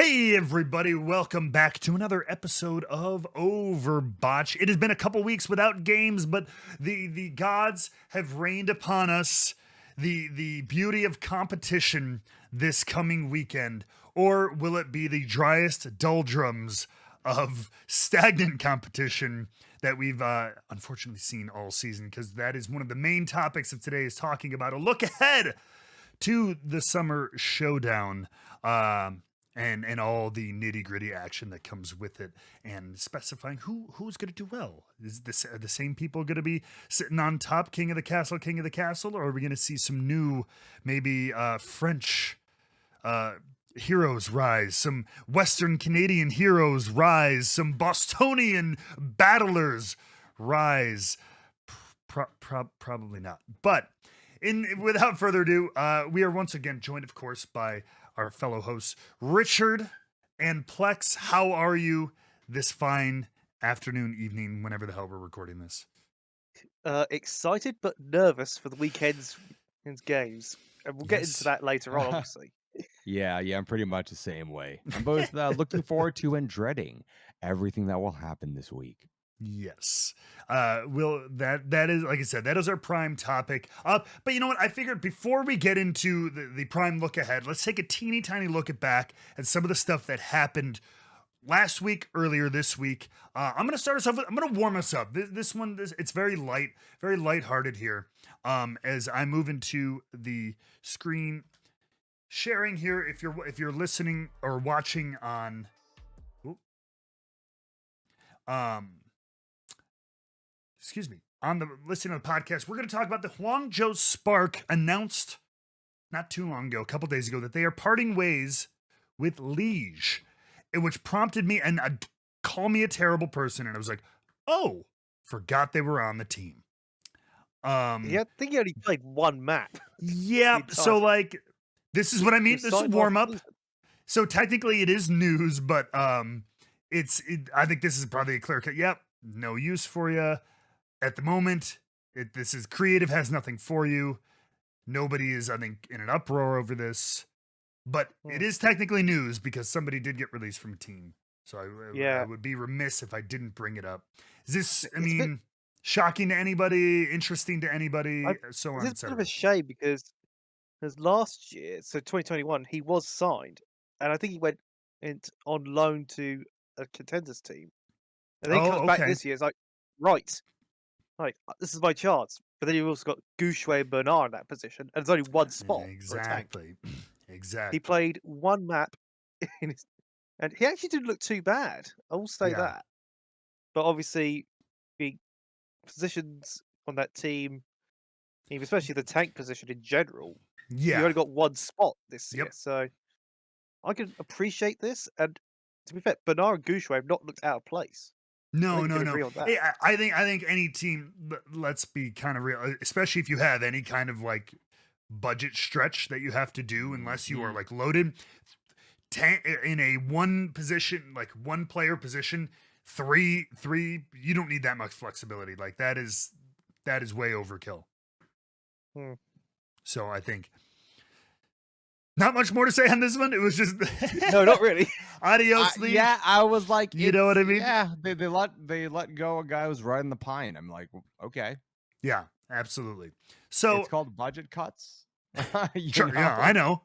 Hey everybody, welcome back to another episode of OverBOTCH. It has been a couple weeks without games, but the gods have rained upon us the beauty of competition this coming weekend. Or will it be the driest doldrums of stagnant competition that we've unfortunately seen all season? Because that is one of the main topics of today, is talking about a look ahead to the summer showdown. And all the nitty gritty action that comes with it, and specifying who's going to do well. Is this are the same people going to be sitting on top, king of the castle, or are we going to see some new, maybe French heroes rise, some Western Canadian heroes rise, some Bostonian battlers rise? Probably not. But without further ado, we are once again joined, of course, by our fellow hosts, Richard and Plex. How are you this fine afternoon, evening, whenever the hell we're recording this? Excited but nervous for the weekend's games. And we'll get into Yes. that later on, obviously. Yeah, I'm pretty much the same way. I'm both looking forward to and dreading everything that will happen this week. Yes. That is, like I said, that is our prime topic. But you know what? I figured before we get into the prime look ahead, let's take a teeny tiny look back at some of the stuff that happened last week, earlier this week. I'm gonna start us off. I'm gonna warm us up. This one, it's very lighthearted here. As I move into the screen sharing here, if you're listening or watching on, excuse me, on the listening to the podcast, we're gonna talk about the Huangzhou Spark announced not too long ago, a couple days ago, that they are parting ways with Liege. Which prompted me, and call me a terrible person, and I was like, oh, forgot they were on the team. Yeah, I think he only played one map. Yeah, so like, this is what I mean. This is warm up. So technically it is news, but I think this is probably a clear cut. Yep, no use for you at the moment. This is creative, has nothing for you. Nobody is, I think, in an uproar over this. But it is technically news because somebody did get released from a team. So I would be remiss if I didn't bring it up. Is this, shocking to anybody, interesting to anybody, so on, It's a bit of a shame because last year, so 2021, he was signed. And I think he went on loan to a Contenders team. And then he comes back this year, it's like, right, this is my chance. But then you've also got Gouchway and Bernard in that position, and there's only one spot for a tank. Exactly. He played one map, and he actually didn't look too bad. I will say that. But obviously, being positions on that team, especially the tank position in general, you only got one spot this year. So I can appreciate this. And to be fair, Bernard and Gouchway have not looked out of place. No. Hey, I think any team, let's be kind of real, especially if you have any kind of like budget stretch that you have to do, unless you are like loaded in a one position, like one player position, three, you don't need that much flexibility. Like that is way overkill. So I think not much more to say on this one. It was just no, not really. Adios, Lee. Yeah, I was like, you know what I mean? Yeah, they let go a guy who was riding the pine. I'm like, okay. Yeah, absolutely. So it's called budget cuts. Sure, yeah, I know.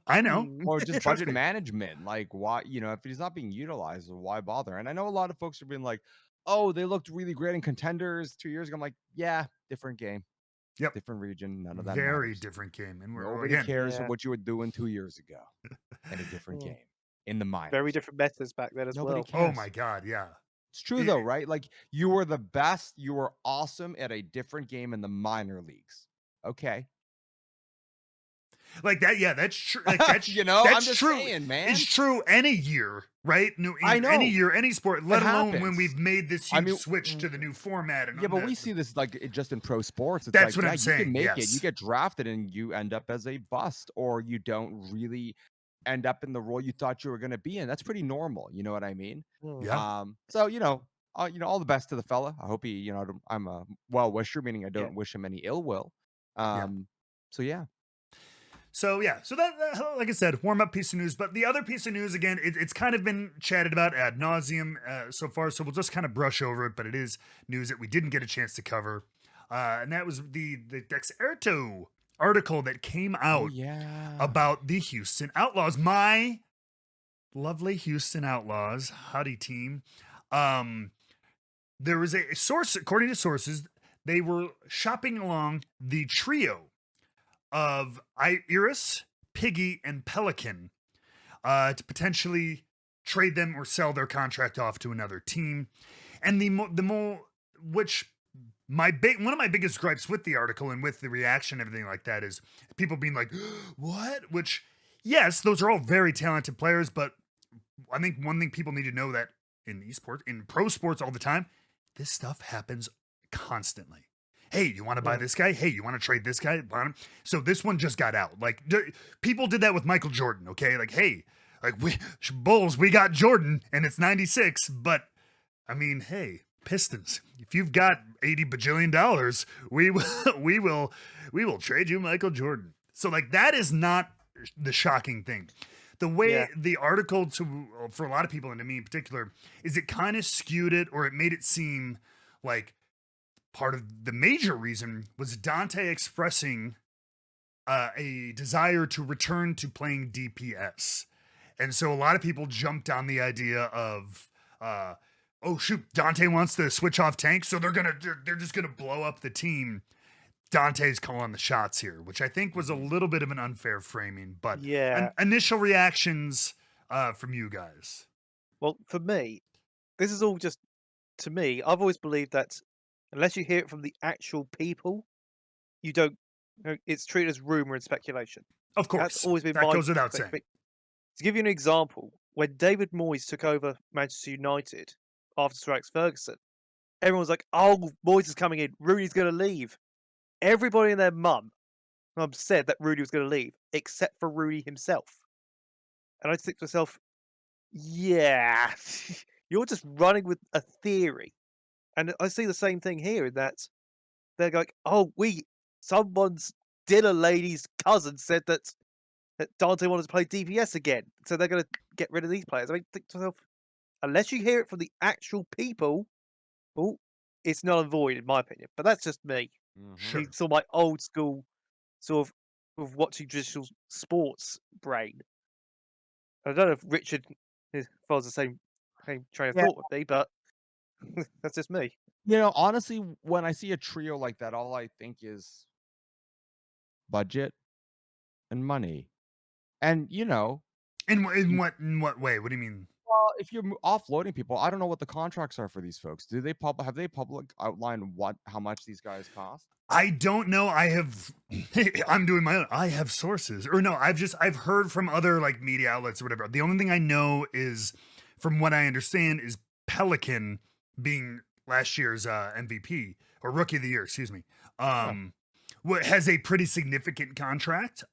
Or just budget management. Like, why, if he's not being utilized, why bother? And I know a lot of folks are being like, oh, they looked really great in Contenders 2 years ago. I'm like, yeah, different game. Yep. Different region. None of that Very matters. different game. And nobody cares what you were doing 2 years ago in a different game. In the minors. Very different metas back then as well. Cares. Oh my God, yeah. It's true though, right? Like, you were the best, you were awesome at a different game in the minor leagues. Okay. Like that, yeah, that's true. Like that's that's I'm just true, saying, man. It's true any year, right? No, I know. Any year, any sport, let alone happens. when we've made this huge switch to the new format. And but we see this like just in pro sports. It's that's like, what I'm saying. You can make it. You get drafted and you end up as a bust, or you don't really end up in the role you thought you were going to be in. That's pretty normal. You know what I mean? Yeah. So all the best to the fella. I hope he, I'm a well wisher, meaning I don't wish him any ill will. So yeah. So yeah, so that like I said, warm up piece of news. But the other piece of news, again, it's kind of been chatted about ad nauseum so far. So we'll just kind of brush over it. But it is news that we didn't get a chance to cover, and that was the Dexerto article that came Oh out yeah. about the Houston Outlaws. My lovely Houston Outlaws, howdy team. There was a source, according to sources, they were shopping along the trio of Iris, Piggy, and Pelican to potentially trade them or sell their contract off to another team. And which one of my biggest gripes with the article and with the reaction and everything like that is people being like, what? Which, yes, those are all very talented players, but I think one thing people need to know that in esports, in pro sports all the time, this stuff happens constantly. Hey, you want to buy this guy? Hey, you want to trade this guy? So this one just got out. Like people did that with Michael Jordan. Okay, like hey, like Bulls, we got Jordan, and it's 96. But I mean, hey, Pistons, if you've got $80 bajillion, we will trade you Michael Jordan. So like that is not the shocking thing. The way the article for a lot of people, and to me in particular, is it kind of skewed it, or it made it seem like part of the major reason was Dante expressing a desire to return to playing DPS. And so a lot of people jumped on the idea of, oh shoot, Dante wants to switch off tank, so they're just gonna blow up the team. Dante's calling the shots here, which I think was a little bit of an unfair framing. But initial reactions from you guys. Well, for me, this is all just, to me, I've always believed that unless you hear it from the actual people, you don't. It's treated as rumor and speculation. Of course, that's always been that my goes without saying. To give you an example, when David Moyes took over Manchester United after Sir Alex Ferguson, everyone was like, "Oh, Moyes is coming in. Rooney's going to leave." Everybody and their mum said that Rooney was going to leave, except for Rooney himself. And I think to myself, yeah, you're just running with a theory. And I see the same thing here in that they're like, oh, someone's dinner lady's cousin said that Dante wanted to play DPS again. So they're going to get rid of these players. I mean, think to myself, unless you hear it from the actual people, oh, it's null and void, in my opinion. But that's just me. Sure. It's all my old school sort of watching traditional sports brain. I don't know if Richard follows the same train of thought with me, but that's just me. You know, honestly, when I see a trio like that, all I think is budget and money. And you know, in what way? What do you mean? well, if you're offloading people, I don't know what the contracts are for these folks. Have they public outlined how much these guys cost? I don't know. I'm doing my own. I have sources, or no, I've heard from other like media outlets or whatever. The only thing I know is, from what I understand, is Pelican being last year's MVP or Rookie of the Year, excuse me. Has a pretty significant contract.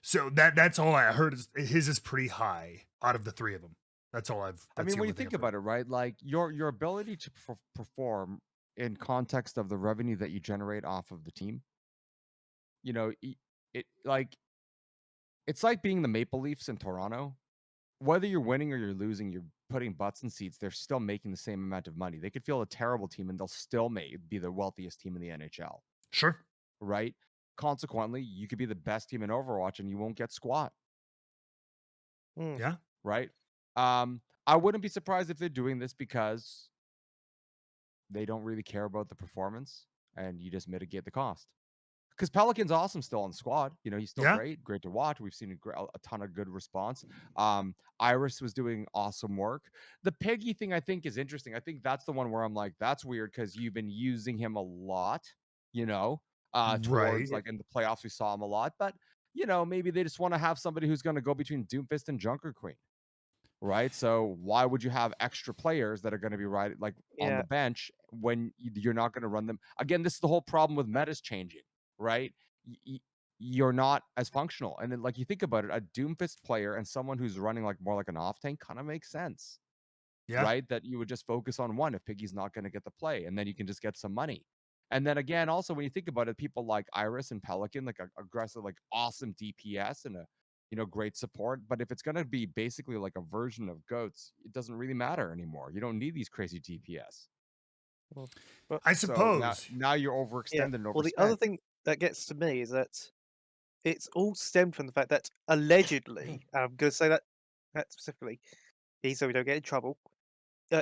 So that's all I heard. His is pretty high out of the three of them. That's all I've. I mean, when you think about it, right? Like your ability to perform in context of the revenue that you generate off of the team, you know, it's like being the Maple Leafs in Toronto. Whether you're winning or you're losing, you're putting butts in seats. They're still making the same amount of money. They could feel a terrible team and they'll still be the wealthiest team in the NHL. Sure. Right? Consequently, you could be the best team in Overwatch and you won't get squat. Yeah. Right? I wouldn't be surprised if they're doing this because they don't really care about the performance and you just mitigate the cost. Because Pelican's awesome still on the squad. You know, he's still great to watch. We've seen a ton of good response. Iris was doing awesome work. The Piggy thing I think is interesting. I think that's the one where I'm like, that's weird because you've been using him a lot, you know, towards like in the playoffs, we saw him a lot. But, you know, maybe they just want to have somebody who's going to go between Doomfist and Junker Queen. Right. So why would you have extra players that are going to be on the bench when you're not going to run them? Again, this is the whole problem with metas changing, right? You're not as functional. And then like you think about it, a Doomfist player and someone who's running like more like an off tank kind of makes sense. Yeah. Right. That you would just focus on one if Piggy's not going to get the play and then you can just get some money. And then again, also when you think about it, people like Iris and Pelican, like aggressive, like awesome DPS and a great support. But if it's gonna be basically like a version of goats, it doesn't really matter anymore. You don't need these crazy DPS. Well, but I So suppose. now you're yeah. overextended and Well, the other overspent. thing that gets to me is that it's all stemmed from the fact that allegedly, I'm going to say that specifically, so we don't get in trouble.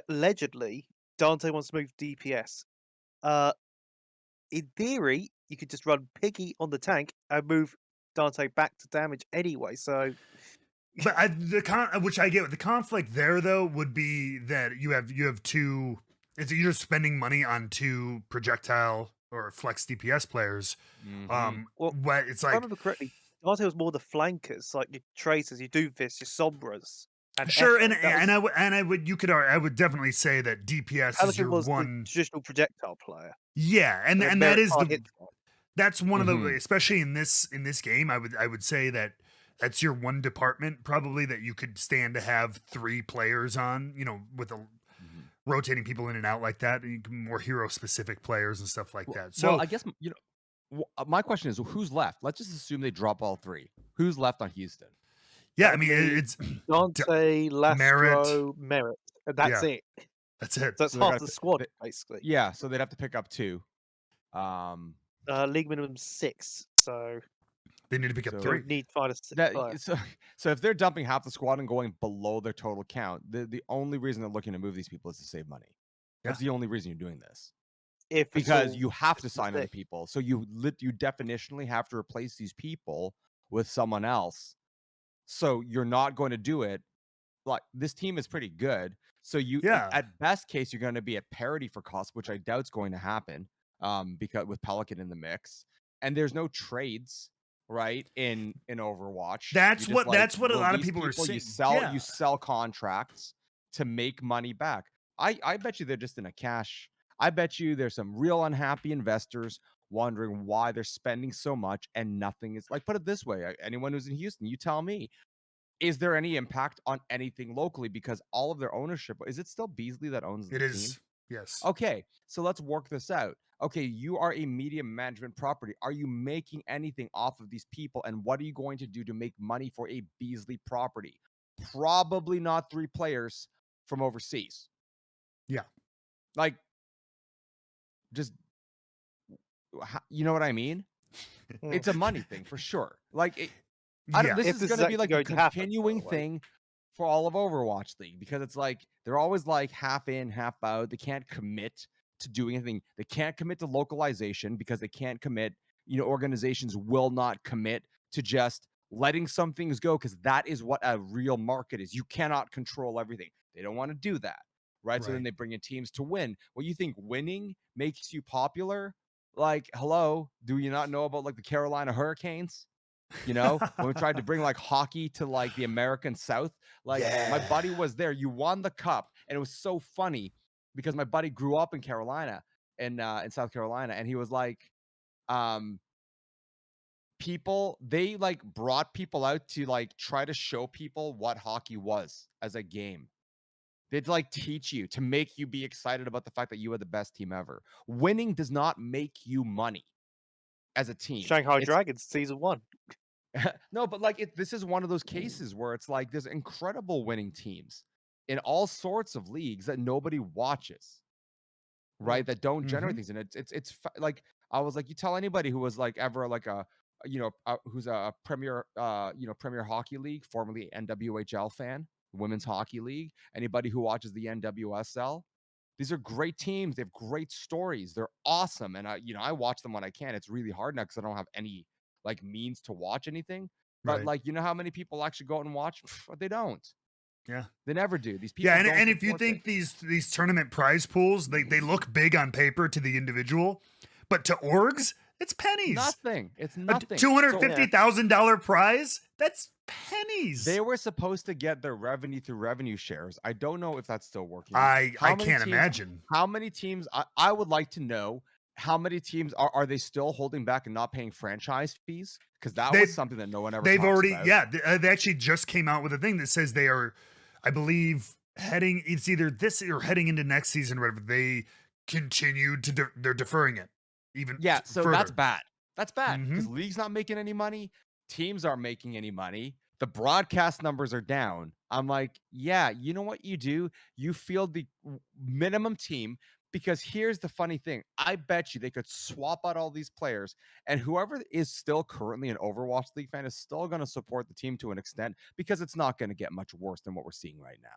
Allegedly, Dante wants to move DPS. In theory, you could just run Piggy on the tank and move Dante back to damage anyway. So But which I get, the conflict there though would be that you have two. You're spending money on two projectile or flex DPS players. Mhm. well, What it's if I like, remember correctly, Dante was more the flankers, like your Tracers, your Doomfists, your Sombras, and sure, Echo. That was I would definitely say that DPS is Pelican your was the one. traditional projectile player, Yeah, and and then that Merrick is hard hit slot. that's one of the, Mhm. especially in this game, I would say that that's your one department probably that you could stand to have three players on, with a Mhm. rotating people in and out like that, and more hero specific players and stuff like that. Well, So I guess my question is, who's left? Let's just assume they drop all three. Who's left on Houston? yeah, I That'd mean be it's Dante, Merritt. Lastro, Merritt, and that's Yeah, it. that's it. So that's So they're half gonna the pick, squad basically. yeah. So they'd have to pick up two. Um. League minimum 6, so They need to pick up So they three. would need to find a sixth that player. so if they're dumping half the squad and going below their total count, the only reason they're looking to move these people is to save money. Yeah. That's the only reason you're doing this. If at Because all, you have to this is sign other it. people. So you definitionally have to replace these people with someone else. So you're not going to do it. Like, this team is pretty good. So Yeah. at best case, you're going to be at parity for cost, which I doubt is going to happen. Because with Pelican in the mix, and there's no trades, right? In Overwatch, That's you just what a lot of release people are people, saying. you sell contracts to make money back. I bet you they're just in a cash. I bet you there's some real unhappy investors wondering why they're spending so much and nothing is, like, put it this way, anyone who's in Houston, you tell me, is there any impact on anything locally? Because all of their ownership, is it still Beasley that owns the It team? is. Yes. Okay, so let's work this out. Okay, you are a media management property. Are you making anything off of these people? And what are you going to do to make money for a Beasley property? Probably not 3 players from overseas. Yeah. Like, just, you know what I mean? It's a money thing for sure. Like, Yeah. this If is this going is to be actually like a going to happen, by the continuing way. thing for all of Overwatch League, because it's like they're always like half in, half out. They can't commit to doing anything. They can't commit to localization because they can't commit. Organizations will not commit to just letting some things go, because that is what a real market is. You cannot control everything. They don't want to do that, right? So then Right. they bring in teams to win. Well, you think winning makes you popular? Like, hello, do you not know about like the Carolina Hurricanes? When we tried to bring like hockey to like the American South, like my buddy Yeah. was there. You won the cup, and it was so funny because my buddy grew up in Carolina and in South Carolina, and he was like, people, they like brought people out to like try to show people what hockey was as a game. They'd like teach you to make you be excited about the fact that you are the best team ever. Winning does not make you money as a team. Shanghai It's Dragons season 1. no, but like this is one of those cases where it's like there's incredible winning teams in all sorts of leagues that nobody watches, right? That don't generate things, and like, I was like, you tell anybody who was like ever like who's a premier Premier Hockey League, formerly NWHL fan, Women's Hockey League, anybody who watches the NWSL. These are great teams. They have great stories. They're awesome. And I watch them when I can. It's really hard now because I don't have any like means to watch anything. But Right. like, how many people actually go out and watch? They don't. Yeah. They never do. These people Yeah, and, don't and if you support think things. these tournament prize pools, they look big on paper to the individual, but to orgs, it's pennies. Nothing. It's A nothing. $250,000 prize, that's pennies. They were supposed to get their revenue through revenue shares. I don't know if that's still working. I How many can't teams- imagine. How many teams? I would like to know how many teams are they still holding back and not paying franchise fees? Because that was something that no one ever. They've talks already, about. yeah, they actually just came out with a thing that says they are, I believe, it's either this or heading into next season, or whatever. They continued to, they're deferring it. even Yeah, so further. that's bad. That's bad because Mhm. league's not making any money. Teams aren't making any money. The broadcast numbers are down. I'm like, yeah, you know what you do? You field the minimum team because here's the funny thing. I bet you they could swap out all these players, and whoever is still currently an Overwatch League fan is still going to support the team to an extent because it's not going to get much worse than what we're seeing right now.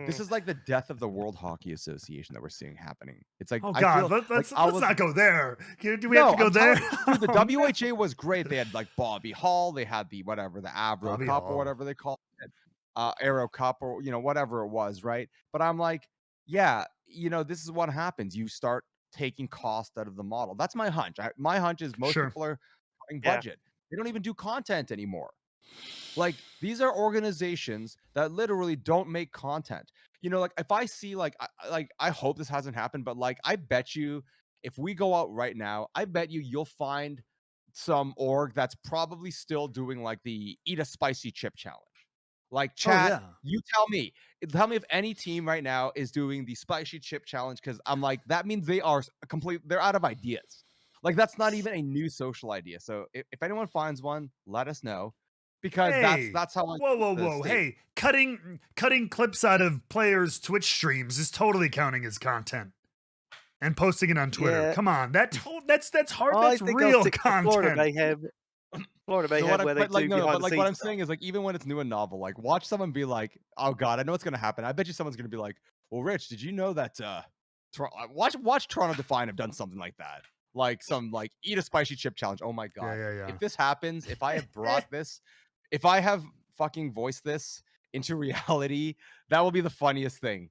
This is like the death of the World Hockey Association that we're seeing happening. It's like Oh I God, feel like let's I let's was not go there. Do we have to go I'm there? telling you, dude, the Oh, no. WHA was great. They had like Bobby Hall, they had the whatever, the Avro Bobby Cup or Hall. whatever they call it, Aero Cup or whatever it was, right? But I'm like, yeah, this is what happens. You start taking cost out of the model. That's my hunch. My hunch is most Sure. people are cutting Yeah. budget. They don't even do content anymore. Like these are organizations that literally don't make content. Like if I see I hope this hasn't happened, but like I bet you if we go out right now, I bet you'll find some org that's probably still doing like the eat a spicy chip challenge. Like Oh chat, yeah. you tell me if any team right now is doing the spicy chip challenge because I'm like that means they're out of ideas. Like that's not even a new social idea. So if anyone finds one, let us know because Hey. that's how I Whoa, whoa, the whoa. state. Hey, cutting clips out of players' Twitch streams is totally counting as content. And posting it on Twitter. Yeah. Come on. That's hard. I That's think I'll real stick to Florida content. Mayhem. Florida So Mayhem, what where they do behind but the like what scenes I'm stuff. saying is like even when it's new and novel, like watch someone be like, oh God, I know what's gonna happen. I bet you someone's gonna be like, well, Rich, did you know that watch Toronto Define have done something like that? Like some like eat a spicy chip challenge. Oh my God. Yeah. If this happens, if I have brought this, if I have fucking voiced this into reality, that will be the funniest thing.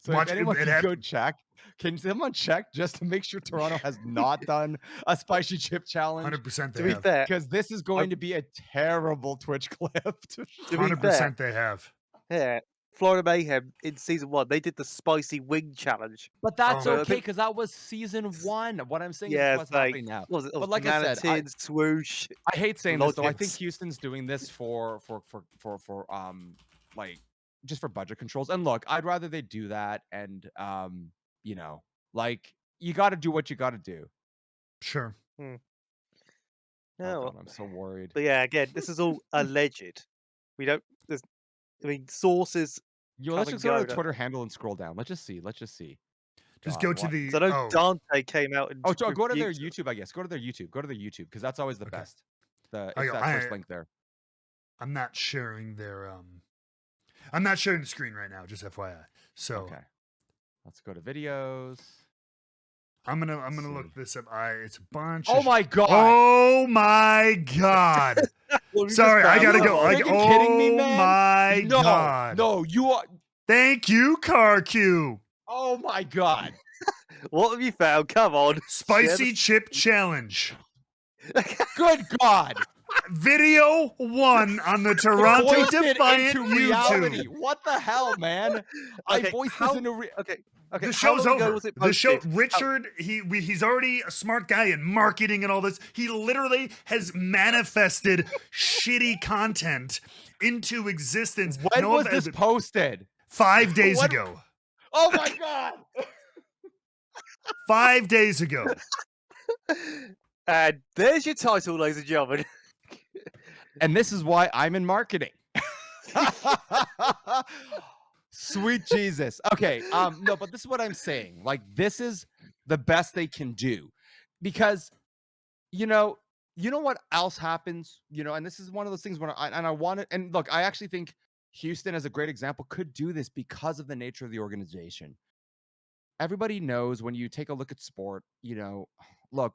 So Watch if anyone it can go check, can someone check just to make sure Toronto has not done a spicy chip challenge? 100% To they be have. fair, Because this is going to be a terrible Twitch clip. to be fair, 100% they have. yeah, Florida Mayhem in season 1, they did the spicy wing challenge. But that's Oh, So I okay think, because that was season 1. What I'm saying is yeah, what's it's like happening now. what was it? But like I said, Manatee, swoosh, I hate saying this though. I think logics. Houston's doing this for like just for budget controls. And look, I'd rather they do that and like you got to do what you got to do. Sure. Hmm. Oh No, God, I'm so worried. but yeah, again, this is all alleged. We don't. Sources Yo, come let's and just go to go. the Twitter handle and scroll down. Let's just see. Just God, go to what? the So I know Dante came out and Go to their rebuked YouTube, I guess. Go to their YouTube because that's always the Okay. best. It's that first link there. I'm not sharing their I'm not sharing the screen right now, just FYI. So Okay. Let's go to videos. I'm Let's gonna look see. this up. It's a bunch. Oh my God. Oh my God. Well, we Sorry, just I gotta found go. out. Friggin' kidding me, man? Oh my No, God. no, you are. Thank you, CarQ. Oh my God. What have you found? Come on. Spicy chip challenge. Good God. Video 1 on the Toronto Voiced it Defiant into reality. YouTube. What the hell, man? I Okay, voiced this into Okay. The How show's long ago over. was it The show, posted? Richard, he's already a smart guy in marketing and all this. He literally has manifested shitty content into existence. When was this posted? 5 days What- ago. Oh my God. 5 days ago. And there's your title, ladies and gentlemen. And this is why I'm in marketing. Sweet Jesus. Okay. No, but this is what I'm saying. Like, this is the best they can do. Because, you know what else happens? And this is one of those things when I want it. And look, I actually think Houston, as a great example, could do this because of the nature of the organization. Everybody knows when you take a look at sport, look,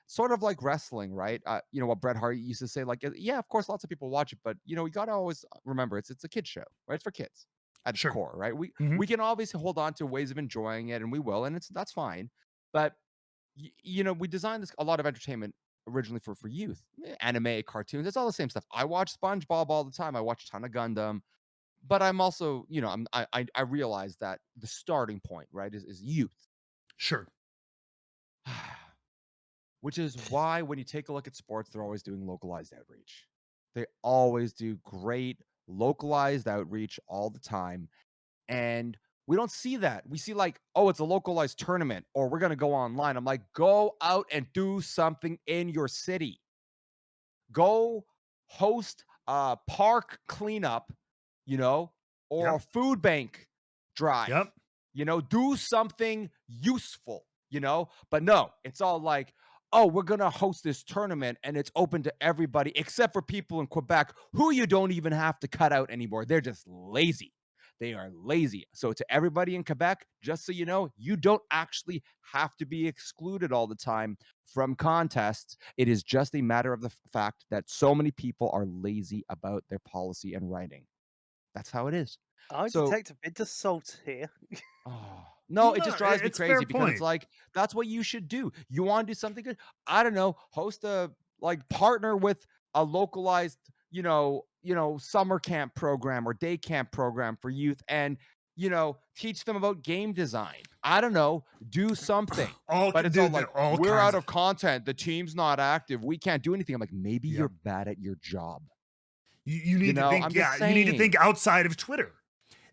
sort of like wrestling, right? What Bret Hart used to say, like, yeah, of course, lots of people watch it, but you got to always remember it's a kid show, right? It's for kids at its Sure. core, right? Mhm. We can obviously hold on to ways of enjoying it, and we will, and that's fine. But we designed a lot of entertainment originally for youth, anime, cartoons. It's all the same stuff. I watch SpongeBob all the time. I watch a ton of Gundam. But I'm also, I realize that the starting point, right, is youth. Sure. Which is why when you take a look at sports, they're always doing localized outreach. They always do great localized outreach all the time. And We don't see that. We see like, oh, it's a localized tournament, or we're gonna go online. I'm like, go out and do something in your city. Go host a park cleanup, or Yep. a food bank drive. Yep. Do something useful, But no, it's all like, oh, we're going to host this tournament and it's open to everybody except for people in Quebec who you don't even have to cut out anymore. They're just lazy. They are lazy. So to everybody in Quebec, just so you know, you don't actually have to be excluded all the time from contests. It is just a matter of the fact that so many people are lazy about their policy and writing. That's how it is. I So detect a bit of salt here. no, it No, just drives me it's a fair crazy because it's point. like, that's what you should do. You want to do something good? I don't know, host partner with a localized, summer camp program or day camp program for youth and, teach them about game design. I don't know, do something. But it's all like, we're out of content. The team's not active. We can't do anything. I'm like, maybe Yep. you're bad at your job. You need to think, I'm just you need to think saying. outside of Twitter.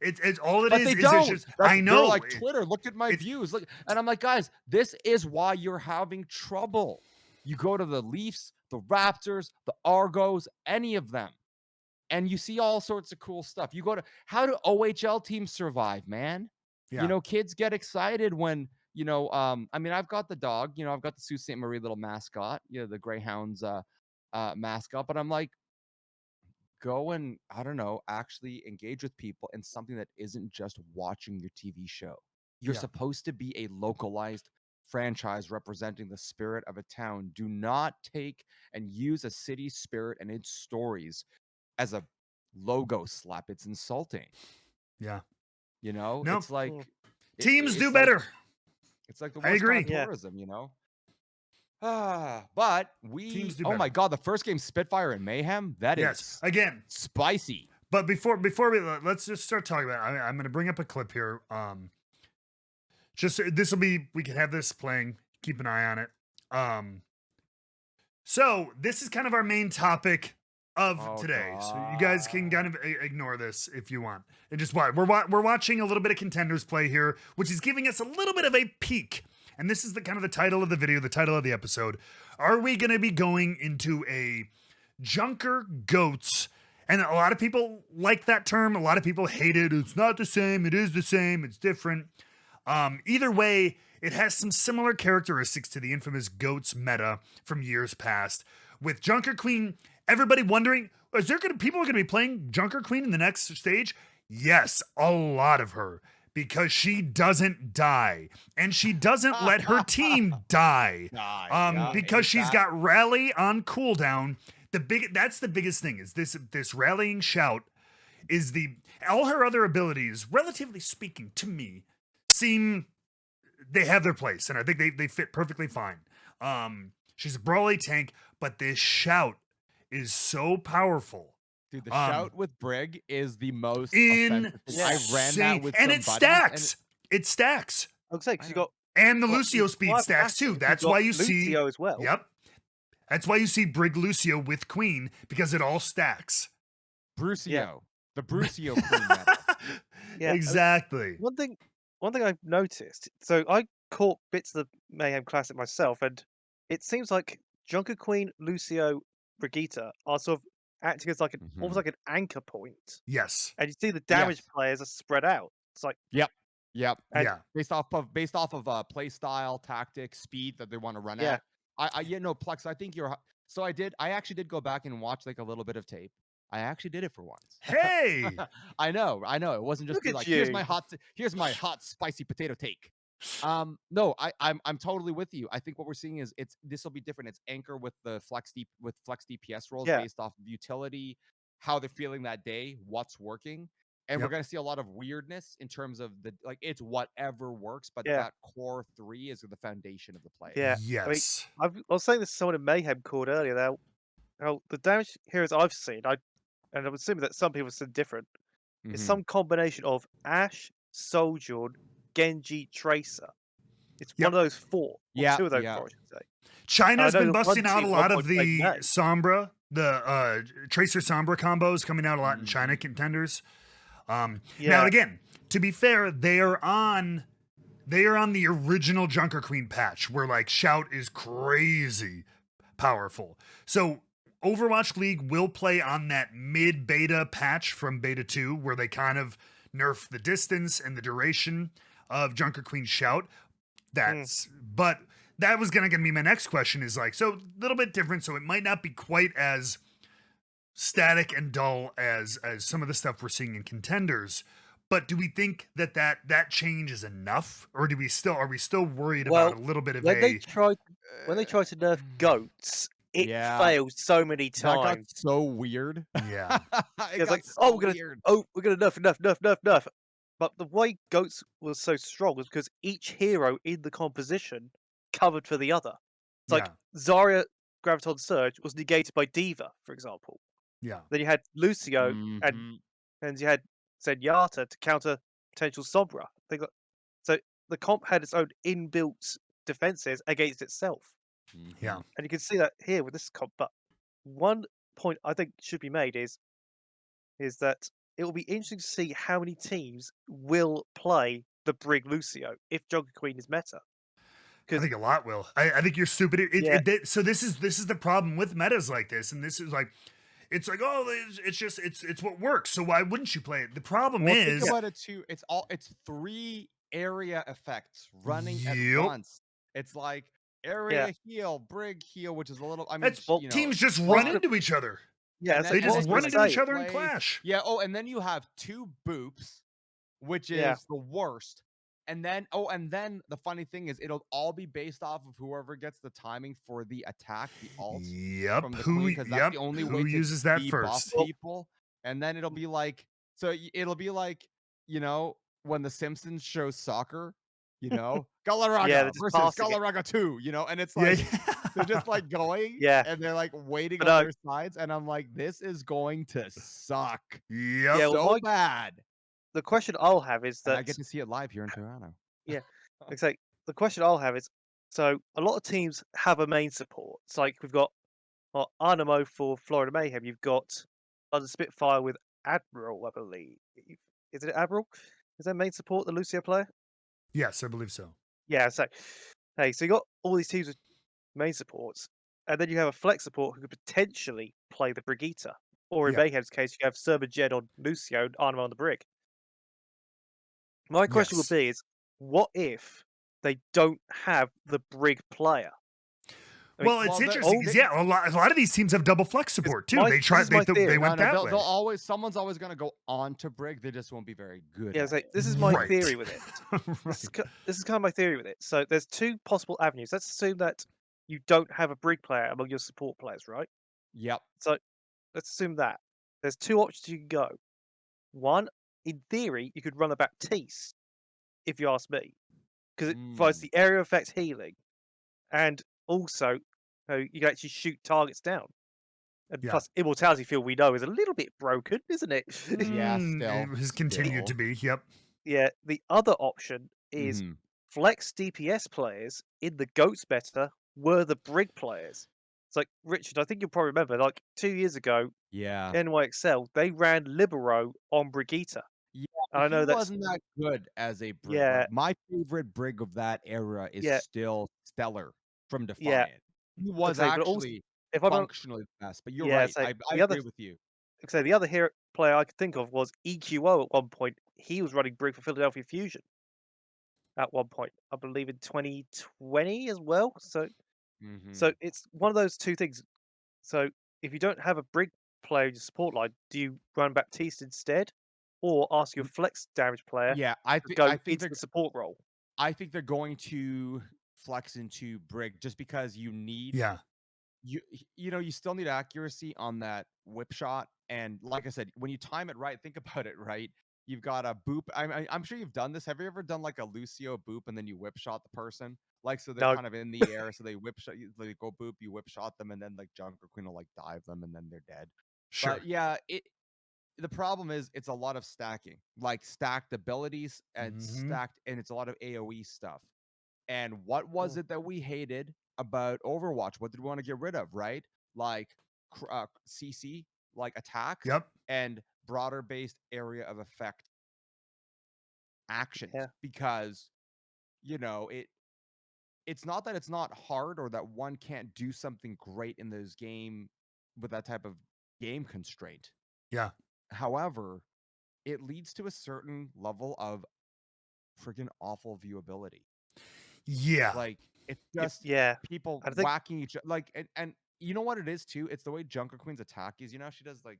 It's all it But is. they It's don't. just, They're I know. like, Twitter, look at my views. Look, and I'm like, guys, this is why you're having trouble. You go to the Leafs, the Raptors, the Argos, any of them, and you see all sorts of cool stuff. You go to, how do OHL teams survive, man? Yeah. Kids get excited when, I mean, I've got the dog, I've got the Sault Ste. Marie little mascot, the Greyhounds mascot, but I'm like, go and, I don't know, actually engage with people in something that isn't just watching your TV show. You're Yeah. supposed to be a localized franchise representing the spirit of a town. Do not take and use a city's spirit and its stories as a logo slap. It's insulting. Yeah. No. It's like teams do like, better. It's like the I worst agree. kind of tourism, But Teams do oh my better. God, the first game, Spitfire and Mayhem, that is Yes. Again, spicy. but before we let's just start talking about it. I'm going to bring up a clip here. Just this will be, we can have this playing. Keep an eye on it. So this is kind of our main topic of today. God. So you guys can kind of ignore this if you want. And just watch. We're watching a little bit of Contenders play here, which is giving us a little bit of a peek. And this is the kind of the title of the video, the title of the episode. Are we going to be going into a Junker Goats? And a lot of people like that term. A lot of people hate it. It's not the same. It is the same. It's different. Either way, it has some similar characteristics to the infamous Goats meta from years past. With Junker Queen, everybody wondering, people are going to be playing Junker Queen in the next stage? Yes, a lot of her. Because she doesn't die. And she doesn't let her team die. Because she's got Rally on cooldown. That's the biggest thing, is this rallying shout is all her other abilities, relatively speaking to me, they have their place, and I think they fit perfectly fine. She's a brawly tank, but this shout is so powerful. Dude, the shout with Brig is the most insane. I ran that with and some it stacks. It stacks. I was saying, because you got and the Lucio speed five stacks too. assets. That's You've why got you see Lucio as well. Yep. That's why you see Brig Lucio with Queen, because it all stacks. Brucio. The Brucio Queen meta. Yeah, exactly. One thing I've noticed. So I caught bits of the Mayhem Classic myself, and it seems like Junker Queen, Lucio, Brigitte are sort of acting as like almost like an anchor point. Yes. And you see the damage players are spread out. It's like Yep. And- yeah. Based off of play style, tactics, speed that they want to run at. Plex, I think I actually did go back and watch like a little bit of tape. I actually did it for once. Hey. I know. It wasn't just Look like, at here's you. my hot spicy potato take. No, I'm totally with you. I think what we're seeing is this will be different. It's anchor with the flex DPS roles based off of utility, how they're feeling that day, what's working. And we're going to see a lot of weirdness in terms of it's whatever works, but that core 3 is the foundation of the play. Yeah. Yes. I was saying this to someone in Mayhem called earlier. How the damage heroes I've seen, and I'm assuming that some people have seen different, is some combination of Ashe, Sojourn, Genji, Tracer. It's one of those four. Or two of those four, I should say. China's been busting out a lot of the May. Sombra, the Tracer Sombra combos coming out a lot in China Contenders. Now again, to be fair, they are on the original Junker Queen patch where like Shout is crazy powerful. So Overwatch League will play on that mid beta patch from beta 2 where they kind of nerf the distance and the duration of Junker Queen Shout. But that was gonna be my next question is like, so a little bit different, so it might not be quite as static and dull as some of the stuff we're seeing in Contenders. But do we think that change is enough, or are we still worried about a little bit of when they tried to nerf Uh, goats, it Yeah. failed so many That got times. so weird. Yeah. It It's got like, so we're weird. gonna nerf. But the way goats was so strong was because each hero in the composition covered for the other. It's like Yeah. Zarya Graviton Surge was negated by Diva, for example. Yeah. Then you had Lucio Mhm. and you had Zenyatta to counter potential Sombra. So the comp had its own inbuilt defenses against itself. Yeah. Mhm. And you can see that here with this comp. But one point I think should be made is that it will be interesting to see how many teams will play the Brig Lucio if Junker Queen is meta. I Because think a lot will. I think you're stupid. Yeah. So this is the problem with metas like this, and this is like, it's like, oh, it's what works. So why wouldn't you play it? The problem Well, is, think about it too. It's 3 area effects running at Yep. once. It's like area heal, Brig heal, which is a little. I mean, that's well, you know, teams just what's run the- into each other. yeah, and so then, They and just what then I you was run gonna into say, each other in plays. Clash. Yeah. Oh, and then you have 2 boops, which is Yeah. the worst. And then the funny thing is, it'll all be based off of whoever gets the timing for the attack, the ult Yep. from the Who? queen, because that's the only Who way to uses that debuff first? Well- people. And then it'll be like, it'll be like, when the Simpsons show soccer, Galarraga they're just versus passing it. Galarraga 2, and it's Yeah. like they're just like going, Yeah. and they're like waiting But, on their sides, and I'm like, this is going to suck Yep. Yeah, well, so bad. the question I'll have is And that I get to see it live here in Toronto. it's like the question I'll have is so a lot of teams have a main support. It's like we've got Animo for Florida Mayhem. You've got London Spitfire with Admiral, I believe. Is it Admiral? Is that main support the Lucio player? Yes, I believe so. Yeah. So you got all these teams with main supports, and then you have a flex support who could potentially play the Brigitte, or in Yeah. Mayhem's case, you have Serba Jed on Lucio and Animo on the Brig. My question would Yes. be: is what if they don't have the Brig player? I mean, Well, it's well, interesting because a lot of these teams have double flex support too. my- They this tried. is my They theory. went that way. Someone's always gonna go on to Brig. They just won't be very good. Yeah, at so it. this is my Right. theory with it. Right. This is kind of my theory with it. So there's 2 possible avenues. Let's assume that you don't have a Brig player among your support players, right? Yep. So let's assume that. There's 2 options you can go. One, in theory, you could run a Baptiste, if you ask me, because it provides the area effect healing, and also you can actually shoot targets down. And Yeah. plus, Immortality Field we know is a little bit broken, isn't it? Yeah, Mm, still. it has continued to Still. be. Yep. Yeah, the other option is Mhm. flex DPS players in the GOATS beta were the Brig players. It's like, Richard, I think you'll probably remember, like 2 years ago, Yeah. NYXL, they ran Libero on Brigitte. Yeah, And I know he that's wasn't that good as a Brig. Yeah. Like, my favorite Brig of that era is Yeah. still Stellar from Yeah. Defiant. He was Okay, but also, actually if I'm not, functionally the best, but you're yeah, right. so I the other, agree with you. so the other hero player I could think of was EQO at one point. He was running Brig for Philadelphia Fusion at one point, I believe in 2020 as well. So Mhm. it's one of those 2 things. So if you don't have a Brig player in your support line, do you run Baptiste instead, or ask your flex damage player Yeah, to go into the support role? I think they're going to flex into Brig just because you need Yeah. you still need accuracy on that whip shot, and like I said, when you time it right, think about it, right? You've got a boop. I'm sure you've done this. Have you ever done like a Lucio boop and then you whip shot the person? Like, so they're No. kind of in the air, so they whip shot, they go boop, you whip shot them, and then like Junker Queen will like dive them, and then they're dead. Sure. But yeah, the problem is it's a lot of stacking, like stacked abilities and Mhm. it's a lot of AoE stuff. And what was it that we hated about Overwatch? What did we want to get rid of, right? Like CC, like attacks, Yep. and broader based area of effect actions Yeah. because, it's not that it's not hard or that one can't do something great in this game with that type of game constraint. Yeah. However, it leads to a certain level of freaking awful viewability. Yeah. Like, it's just Yeah. people I think whacking each other. Like, and you know what it is too? It's the way Junker Queen's attack is. You know, she does like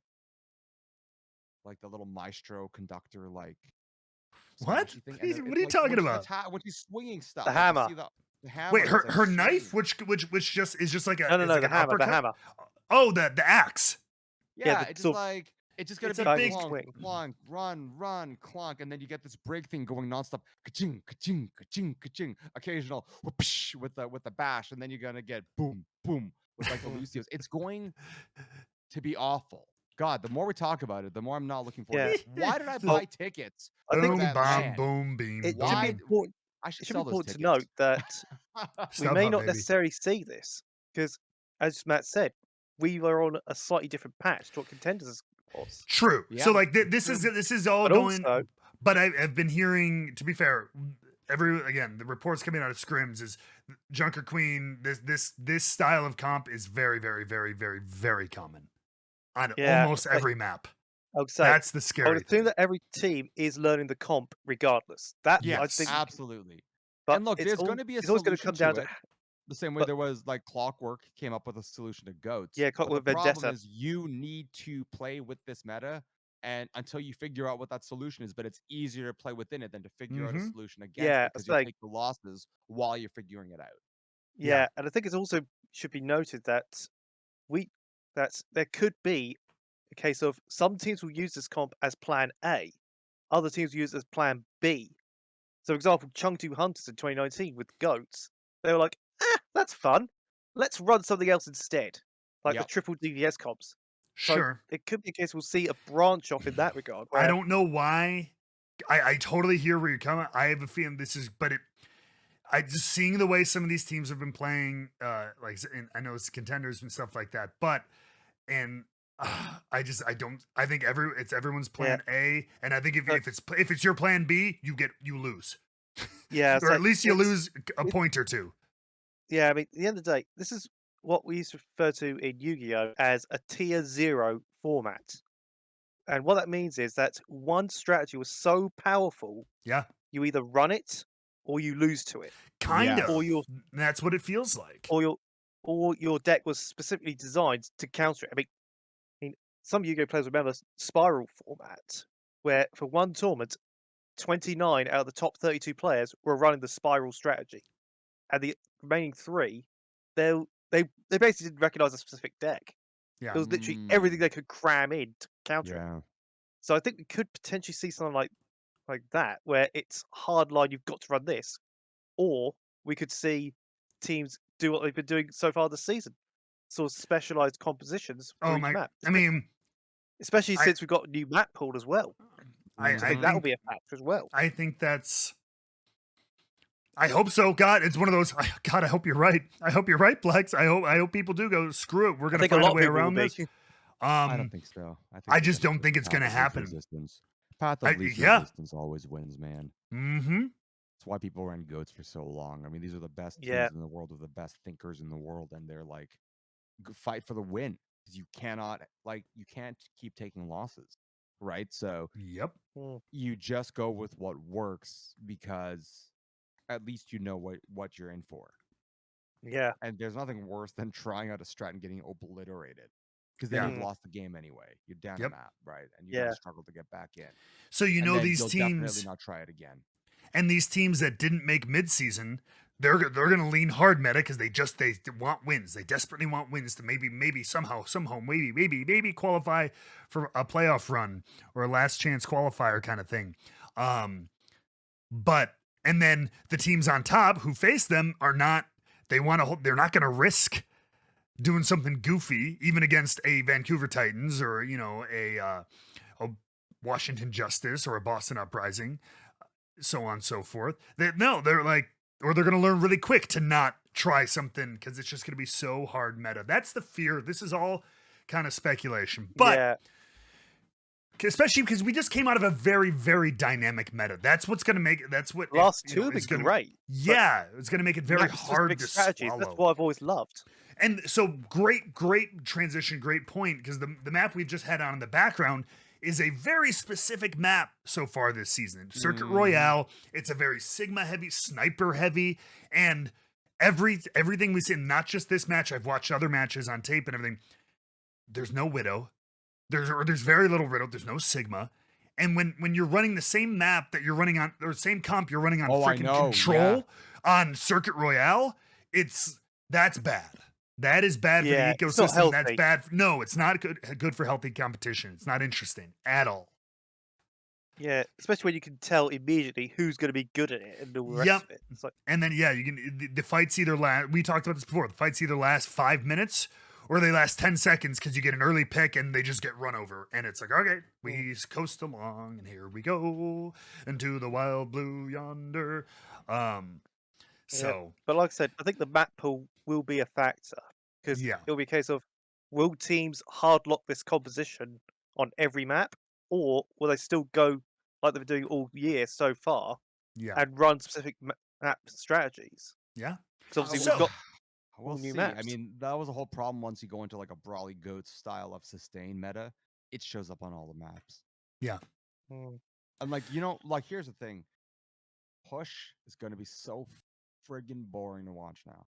the little maestro conductor What? smashy thing. What are And you, then what it's are you like talking about? when she's swinging stuff. the like, you hammer. see the hammer. Wait, and her it's, like, her swinging. knife, which just is just like a No, is like the an hammer. The uppercut. hammer. Oh, the axe. Yeah, Yeah, the it's just sort of like it's just gonna It's a be big dive clonk, swing. clonk, run, clonk, and then you get this break thing going nonstop. Ka-ching, ka-ching, ka-ching, ka-ching. Occasional whoosh with the bash, and then you're gonna get boom, boom with like the Lucios. It's going to be awful. God, the more we talk about it, the more I'm not looking forward to Yeah. this. Why did I Well, buy tickets I for think Boom, that bomb, land? boom, beam, it boom. should be Why? important. I It should should be sell those important to tickets. note that we may StubHub, not baby. necessarily see this because, as Matt said, we were on a slightly different patch to what Contenders was. True. So Yeah, like it's this true. is all But going. also, But I've been hearing, to be fair, the reports coming out of scrims is Junker Queen. This style of comp is very, very, very, very, very common on yeah, almost but every map. I would say That's the I would scary assume thing. that every team is learning the comp regardless. That I Yes, think, absolutely. but And look, there's going to be a it's always going to solution come to down to it. The same way but there was like Clockwork came up with a solution to goats. yeah, But the Clockwork problem Vendetta. is you need to play with this meta and until you figure out what that solution is, but it's easier to play within it than to figure out a Mm-hmm. solution against Yeah, it it's because you like take the losses while you're figuring it out. Yeah. yeah, and I think it's also should be noted that we that there could be a case of some teams will use this comp as plan A, other teams will use it as plan B. So, for example, Chengdu Hunters in 2019 with goats, they were like, that's fun. Let's run something else instead, like the Yep. triple DVS comps. So Sure. it could be a case we'll see a branch off in that regard. I Where, don't know why. I totally hear where you're coming. I have a feeling this is, but I just seeing the way some of these teams have been playing, like, and I know it's Contenders and stuff like that, but and I think it's everyone's plan A, and I think if it's your plan B, you lose, yeah, or so at least you lose a it- point or two. yeah. I mean, at the end of the day, this is what we used to refer to in Yu-Gi-Oh as a tier 0 format. And what that means is that one strategy was so powerful, Yeah, you either run it or you lose to it, kind Yes. of. or your That's what it feels like. or your deck was specifically designed to counter it. I mean, some Yu-Gi-Oh players remember Spiral format, where for one tournament, 29 out of the top 32 players were running the Spiral strategy, and the remaining 3, they they basically didn't recognize a specific deck. Yeah, It was literally everything Mm, they could cram in to counter it. yeah. So I think we could potentially see something like that, where it's hard line. You've got to run this, or we could see teams do what they've been doing so far this season, sort of specialized compositions for oh each my, map. I mean, Especially I since we've got a new map pool as well. So I I think Mhm. that will think be a factor as well. I think that's. I hope so. God, it's one of those. God, I hope you're right. I hope you're right, Plex. I hope people do go screw it. We're I gonna think a find a lot of way people will around be. this. I don't think so. I think I they're just gonna don't go think the it's path gonna of least happen. resistance. Path of least Yeah. resistance always wins, man. Mm-hmm. That's why people ran goats for so long. I mean, these are the best teams Yeah. in the world with the best thinkers in the world, and they're like fight for the win because you can't keep taking losses, right? So Yep. Mm, you just go with what works because at least you know what you're in for. yeah. And there's nothing worse than trying out a strat and getting obliterated because then Yeah. you've lost the game anyway. You're down a Yep. map, right? And you Yeah. gotta struggle to get back in. So you And know then these you'll teams definitely not try it again. and these teams that didn't make midseason, they're gonna lean hard meta because they want wins. They desperately want wins to maybe somehow maybe qualify for a playoff run or a last chance qualifier kind of thing. But and then the teams on top who face them are not. They're not going to risk doing something goofy, even against a Vancouver Titans or a Washington Justice or a Boston Uprising, so on and so forth. They're like, or they're going to learn really quick to not try something because it's just going to be so hard meta. That's the fear. This is all kind of speculation, but Yeah. especially because we just came out of a very, very dynamic meta. That's what's going to make it. That's what Last you two know, have been is gonna, great. Yeah, it's going to make it very hard Map-specific to strategies. swallow. That's what I've always loved. And so great transition, great point, because the map we've just had on in the background is a very specific map so far this season. Circuit Royale. It's a very Sigma heavy, sniper heavy, and everything we see, not just this match, I've watched other matches on tape and everything. There's no Widow. There's very little Widow. There's no Sigma. And when you're running the same map that you're running on, or same comp you're running on freaking Control on Circuit Royale, that's bad. That is bad for the ecosystem. It's not That's bad. No, it's not good for healthy competition. It's not interesting at all. Yeah, especially when you can tell immediately who's going to be good at it and all the rest of it. It's like, and then you can the fights either last. We talked about this before. The fights either last 5 minutes or they last 10 seconds because you get an early pick and they just get run over. And it's like, okay, we coast along and here we go into the wild blue yonder. So, but like I said, I think the map pool will be a factor because it'll be a case of will teams hard lock this composition on every map, or will they still go like they've been doing all year so far and run specific map strategies? Yeah, because obviously we've got we'll new see. maps. I mean, that was a whole problem once you go into like a Brawly Goats style of sustain meta. It shows up on all the maps. Yeah. And like, like here's the thing. Push is going to be so friggin' boring to watch now.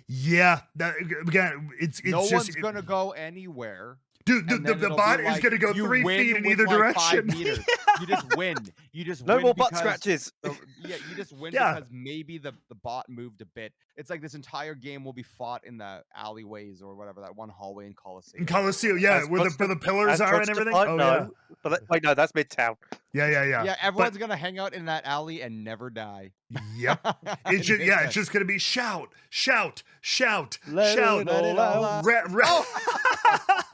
Yeah, it's no just, one's gonna go anywhere. Dude, the bot is gonna go 3 feet in either direction. 5 meters. You just win. You just no win more butt scratches. You just win because maybe the bot moved a bit. It's like this entire game will be fought in the alleyways or whatever, that one hallway in Coliseum. In Coliseum, where the pillars are and everything. No, wait, no, that's Midtown. Yeah. Yeah, everyone's gonna hang out in that alley and never die. Yep. It's just gonna be shout. Let it all out.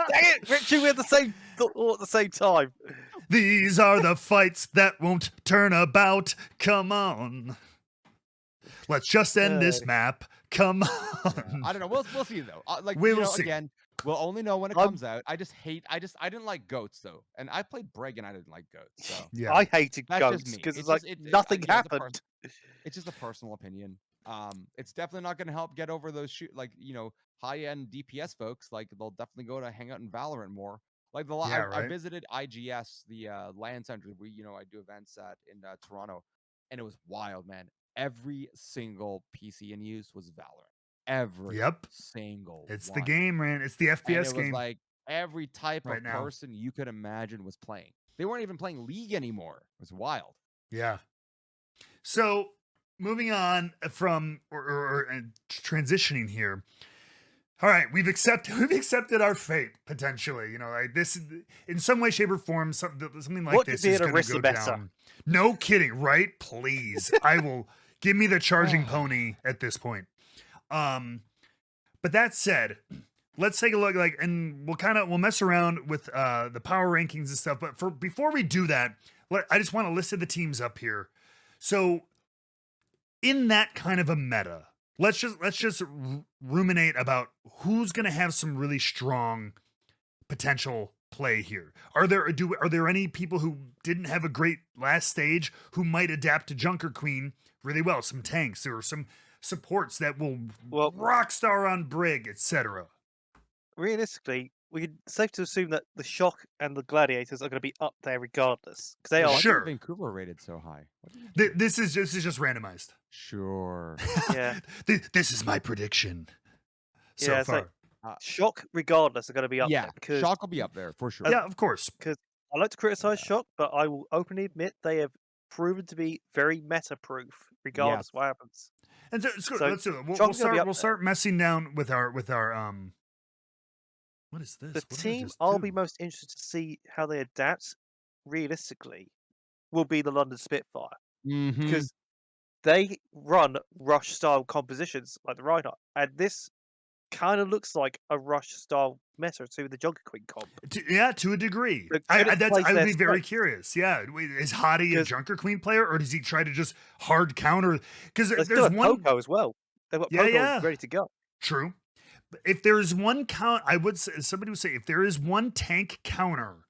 Dang it, Richie, we're at the same all at the same time. These are the fights that won't turn about. Come on. Let's just end this map. Come on. I don't know. We'll see though. We'll see. Again, we'll only know when it comes out. I didn't like goats though, and I played Brig and I didn't like goats. So I hated goats because it's like nothing happened. It's just a personal opinion. It's definitely not going to help get over those high-end DPS folks. Like they'll definitely go to hang out in Valorant more. Like I visited IGS, the LAN center I do events at in Toronto, and it was wild, man. Every single PC in use was Valorant. Every single. It's the game, man. It's the FPS game. Was like every type of person you could imagine was playing. They weren't even playing League anymore. It was wild. Yeah. So moving on from or transitioning here. All right, we've accepted our fate potentially. Like this, in some way, shape, or form, something like this is going to go down. No kidding, right? Please, I will give me the charging pony at this point. But that said, let's take a look. And we'll mess around with the power rankings and stuff. But before we do that, I just want to list the teams up here. So, in that kind of a meta, let's just ruminate about who's going to have some really strong potential play here. Are there any people who didn't have a great last stage who might adapt to Junker Queen really well? Some tanks or some supports that will rockstar on Brig, etc. Realistically, safe to assume that the Shock and the Gladiators are going to be up there regardless because they are. Sure. Vancouver rated so high. This is just randomized. Sure. Yeah. This is my prediction. So far. Shock, regardless, are going to be up there. Because Shock will be up there for sure. Yeah, of course. Because I like to criticize Shock, but I will openly admit they have proven to be very meta-proof, regardless of what happens. And so let's do it. We'll start messing down with our what is this? The team I'll be most interested to see how they adapt realistically will be the London Spitfire. Because they run rush style compositions like the Reinhardt. And this kind of looks like a rush style meta to the Junker Queen comp. To a degree. I would be very curious. Yeah. Is Hottie a Junker Queen player, or does he try to just hard counter? Because there's one Poco as well. They've got Poco ready to go. True. If there's one count, somebody would say if there is one tank counter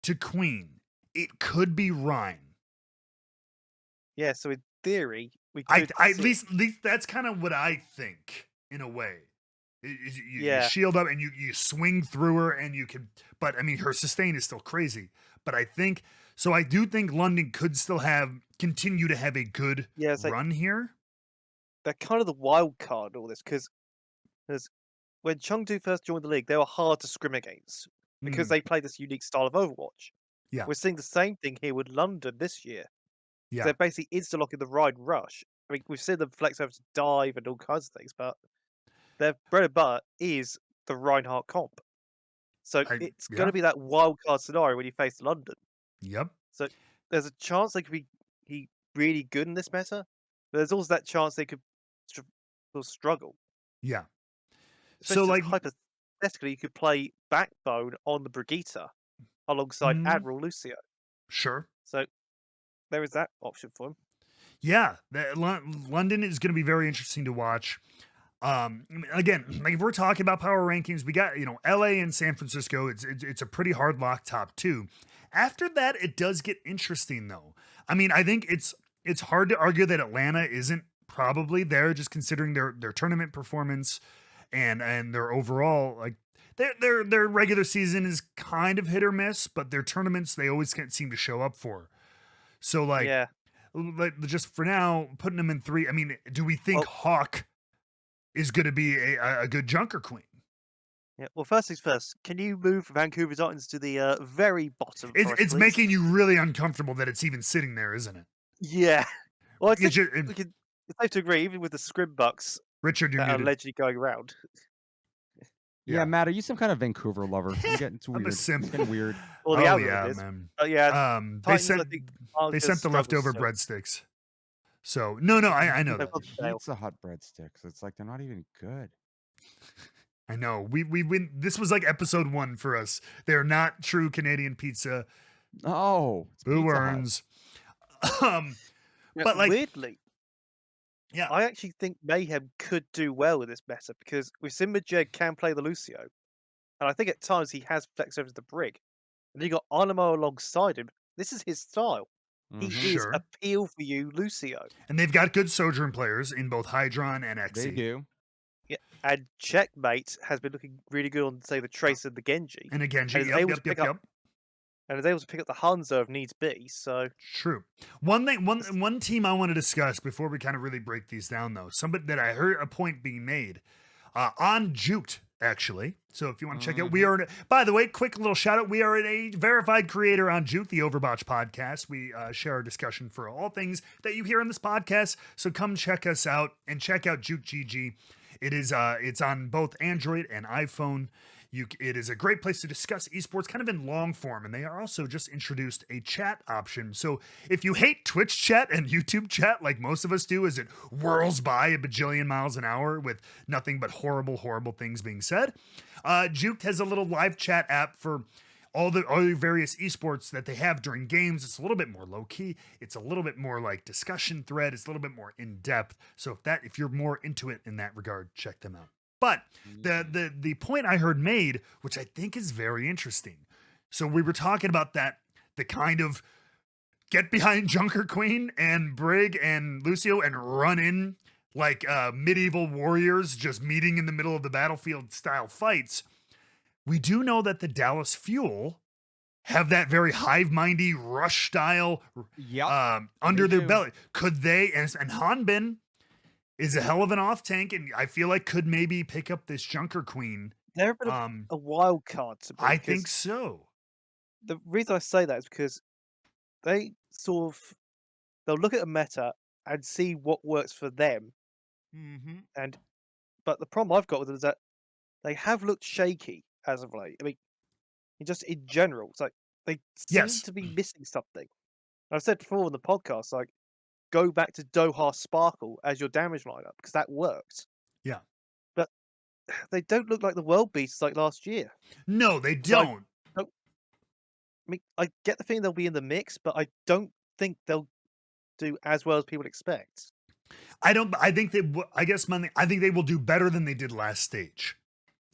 to queen, it could be Rhine. Yeah, so in theory, we I could at see. least that's kind of what I think in a way. You Yeah. shield up and you swing through her and you can, but I mean her sustain is still crazy. But I think so. I do think London could still continue to have a good Yeah, it's like run here. they're kind of the wild card in all this because when Chengdu first joined the league, they were hard to scrim against because Mm, they play this unique style of Overwatch. yeah, We're seeing the same thing here with London this year. yeah, They're basically insta-locking the Ride Rush. I mean, we've seen them flex over to dive and all kinds of things, but their bread and butter is the Reinhardt comp. So it's going yeah, to be that wild card scenario when you face London. yep, So there's a chance they could be really good in this meta, but there's also that chance they could str- sort of struggle. yeah. So Especially like, hypothetically, you could play Backbone on the Brigitte alongside mm, Admiral Lucio. sure, So there is that option for him. yeah. London is going to be very interesting to watch. Again, like if we're talking about power rankings, we got LA and San Francisco. It's a pretty hard lock top two. After that, it does get interesting though. I mean, I think it's hard to argue that Atlanta isn't probably there, just considering their tournament performance and their overall like their regular season is kind of hit or miss, but their tournaments they always can't seem to show up for. So like, Yeah. just for now, putting them in 3. I mean, do we think Well, Hawk is going to be a good junker queen? yeah. Well, first things first. Can you move Vancouver Titans to the very bottom for us, It's please? making you really uncomfortable that it's even sitting there, isn't it? Yeah. Well, I think Just, we can. It's safe to agree, even with the scrim bucks Richard, you're that are muted. allegedly going around. Yeah, Yeah. Matt, are you some kind of Vancouver lover? It's I'm weird. a simp. It's getting weird. Well, the Oh algorithm yeah, is. man. But yeah, They Titans, sent I think, are they gonna sent the struggle leftover still. breadsticks. So no, I know They've that. got the tail. Pizza Hut breadsticks. It's like they're not even good. I know. We win. This was like episode 1 for us. They're not true Canadian pizza. Oh, it's Boo Pizza Hut. earns. Yeah, But like, weirdly, yeah, I actually think Mayhem could do well with this meta because we've seen Majed can play the Lucio, and I think at times he has flex over to the Brig. And then you got Animo alongside him. This is his style. He Mhm. is Sure. appeal for you, Lucio. And they've got good Sojourn players in both Hydron and XC. They do. Yeah. And Checkmate has been looking really good on, say, the Tracer and the Genji. And a Genji. And is Yep, able yep, to yep, pick up yep. and is able to pick up the Hanzo if needs be. So True. One team I want to discuss before we kind of really break these down, though. Somebody that I heard a point being made on Juked, actually. So if you want to check out, we are. By the way, quick little shout out. We are a verified creator on Juke, the OverBOTCH podcast. We share our discussion for all things that you hear on this podcast. So come check us out and check out Juke GG. It is it's on both Android and iPhone. It is a great place to discuss esports kind of in long form, and they are also just introduced a chat option. So if you hate Twitch chat and YouTube chat like most of us do, as it whirls by a bajillion miles an hour with nothing but horrible, horrible things being said, Juke has a little live chat app for all the various esports that they have during games. It's a little bit more low key. It's a little bit more like discussion thread. It's a little bit more in depth. So if you're more into it in that regard, check them out. But the point I heard made, which I think is very interesting. So we were talking about the kind of get behind Junker Queen and Brig and Lucio and run in like medieval warriors just meeting in the middle of the battlefield style fights. We do know that the Dallas Fuel have that very hive-mindy rush style under their belly. Could they, and Hanbin is a hell of an off tank, and I feel like could maybe pick up this Junker Queen. they're a bit of a wild card to me. I think so. The reason I say that is because they they'll look at a meta and see what works for them. Mm-hmm. But the problem I've got with them is that they have looked shaky as of late. I mean, just in general, it's like they seem Yes. to be missing something. I've said before in the podcast, like, go back to Doha Sparkle as your damage lineup because that worked. Yeah. But they don't look like the world beasts like last year. No, they So don't. I mean, I get the feeling they'll be in the mix, but I don't think they'll do as well as people expect. I don't. I think they. I guess I think they will do better than they did last stage.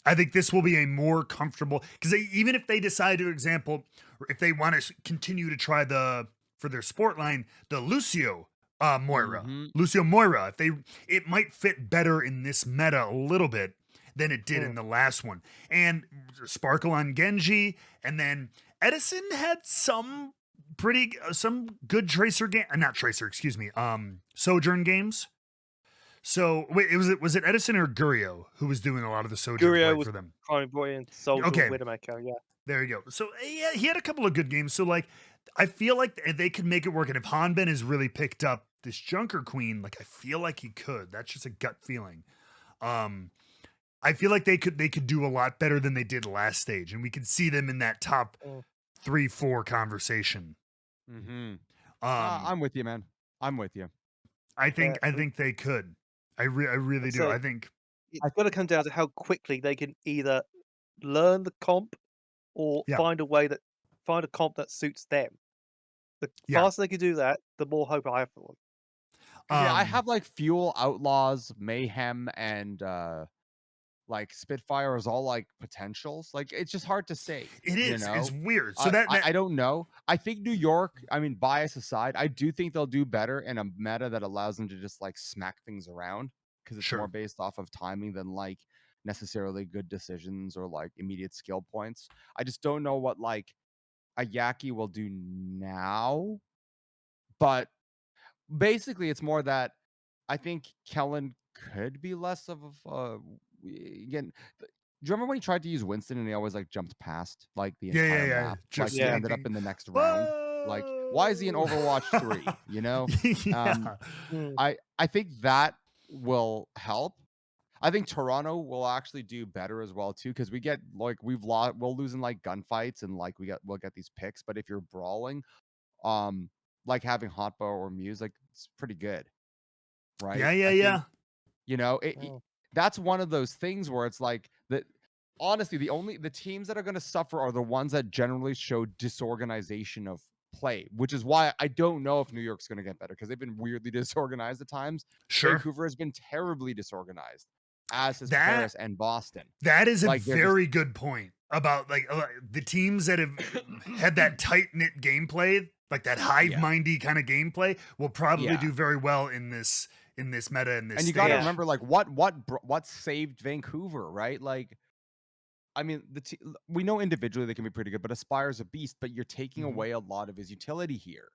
I think this will be a more comfortable, because even if they decide to, example, if they want to continue to try for their sport line, the Lucio Moira, it might fit better in this meta a little bit than it did in the last one. And Sparkle on Genji, and then Edison had some good Sojourn games. So wait, was it Edison or Gurio who was doing a lot of the Sojourn Gurio play was for them? Prime Boy and Soldier Okay. Widowmaker, yeah. There you go. So yeah, he had a couple of good games. So like, I feel like they could make it work. And if Hanbin has really picked up this Junker Queen, like I feel like he could. That's just a gut feeling. I feel like they could do a lot better than they did last stage, and we could see them in that top 3-4 conversation. I'm with you, man. I'm with you. I think they could. I really do. I think it's got to come down to how quickly they can either learn the comp or find a comp that suits them. The faster they can do that, the more hope I have for them. I have like Fuel, Outlaws, Mayhem, and like Spitfire is all like potentials. Like it's just hard to say. It is. You know? It's weird. So I don't know. I think New York, I mean, bias aside, I do think they'll do better in a meta that allows them to just like smack things around, because it's more based off of timing than like necessarily good decisions or like immediate skill points. I just don't know what like a Yaki will do now, but basically it's more that I think Kellen could be less of again. Do you remember when he tried to use Winston and he always like jumped past like the entire map? Like he ended up in the next round. Like, why is he in Overwatch 3? You know? I think that will help. I think Toronto will actually do better as well too, because we get like we'll lose in like gunfights and like we'll get these picks. But if you're brawling, like having Hotbar or Muse, like it's pretty good, right? Yeah. You know, that's one of those things where it's like that. Honestly, the teams that are going to suffer are the ones that generally show disorganization of play, which is why I don't know if New York's going to get better, because they've been weirdly disorganized at times. Vancouver has been terribly disorganized, as is Paris and Boston. That is a very good point about like the teams that have had that tight knit gameplay, like that hive mindy kind of gameplay, will probably do very well in this meta. In this, and you got to remember, like what saved Vancouver, right? Like, I mean, we know individually they can be pretty good, but Aspire's a beast. But you're taking away a lot of his utility here.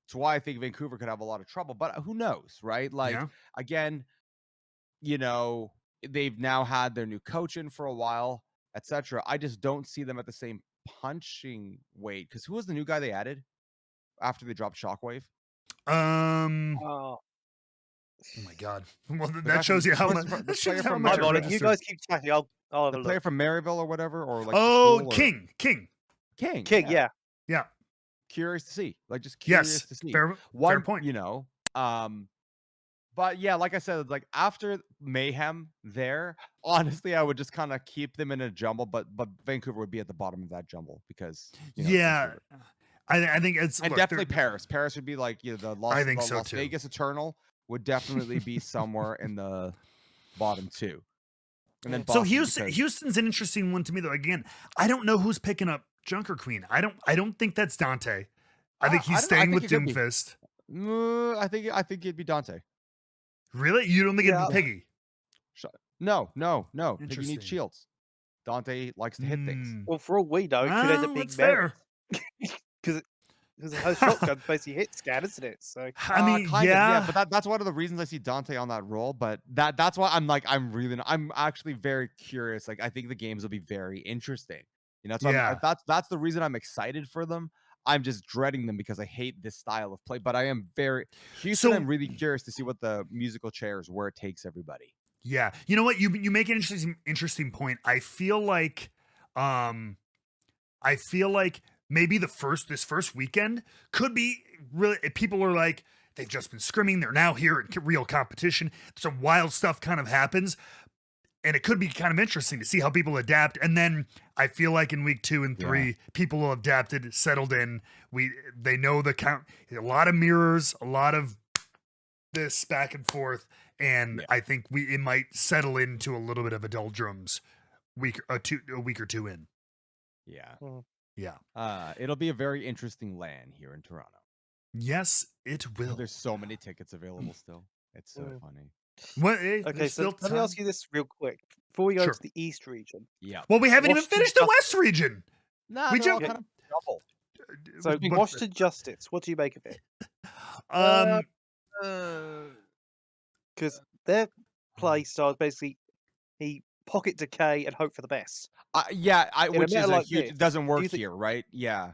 That's why I think Vancouver could have a lot of trouble. But who knows, right? Like again, you know, they've now had their new coach in for a while, etc. I just don't see them at the same punching weight. Because who was the new guy they added after they dropped Shockwave? Oh my God! Well, that shows you how much. That shows how much. You guys keep chatting. I'll have a look. Player from Maryville or whatever, or like King. Yeah. Curious to see, like just curious to see. Fair point. You know, but yeah, like I said, like after Mayhem, honestly, I would just kind of keep them in a jumble, but Vancouver would be at the bottom of that jumble because I think it's definitely Paris. Paris would be like the Las Vegas Eternal would definitely be somewhere in the bottom two. And then Boston, Houston's an interesting one to me though. Again, I don't know who's picking up Junker Queen. I don't think that's Dante. I think he's staying with Doomfist. I think it'd be Dante. Really? You don't think it'd be Piggy? No. Piggy needs shields. Dante likes to hit things. Well, for all we know, it could end up being fair. Because a shotgun basically hit scan, isn't it? So I mean, but that's one of the reasons I see Dante on that role. But that's why I'm actually very curious. Like I think the games will be very interesting. You know, that's the reason I'm excited for them. I'm just dreading them because I hate this style of play. But I am Houston. I'm really curious to see what the musical chairs where it takes everybody. Yeah, you know what? You make an interesting point. I feel like maybe this first weekend could be really, people are like, they've just been scrimming, they're now here in real competition, some wild stuff kind of happens, and it could be kind of interesting to see how people adapt. And then I feel like in week 2 and 3, people will have adapted, settled in. They know the count, a lot of mirrors, a lot of this back and forth, and I think it might settle into a little bit of a doldrums a week or two in. Yeah. Yeah. It'll be a very interesting LAN here in Toronto. Yes, it will. There's so many tickets available still. It's so funny. Well, Okay, there's so still let me time. ask you this real quick before we go Sure. to the East region. Yeah. Well, we haven't even Washington finished the Justice- West region. Nah, We they're all ju- kind of double. So But- Washington Justice, what do you make of it? Because their play style is basically he pocket decay and hope for the best. Yeah, In a which meta is like huge. this, It doesn't work you think- here, right? Yeah.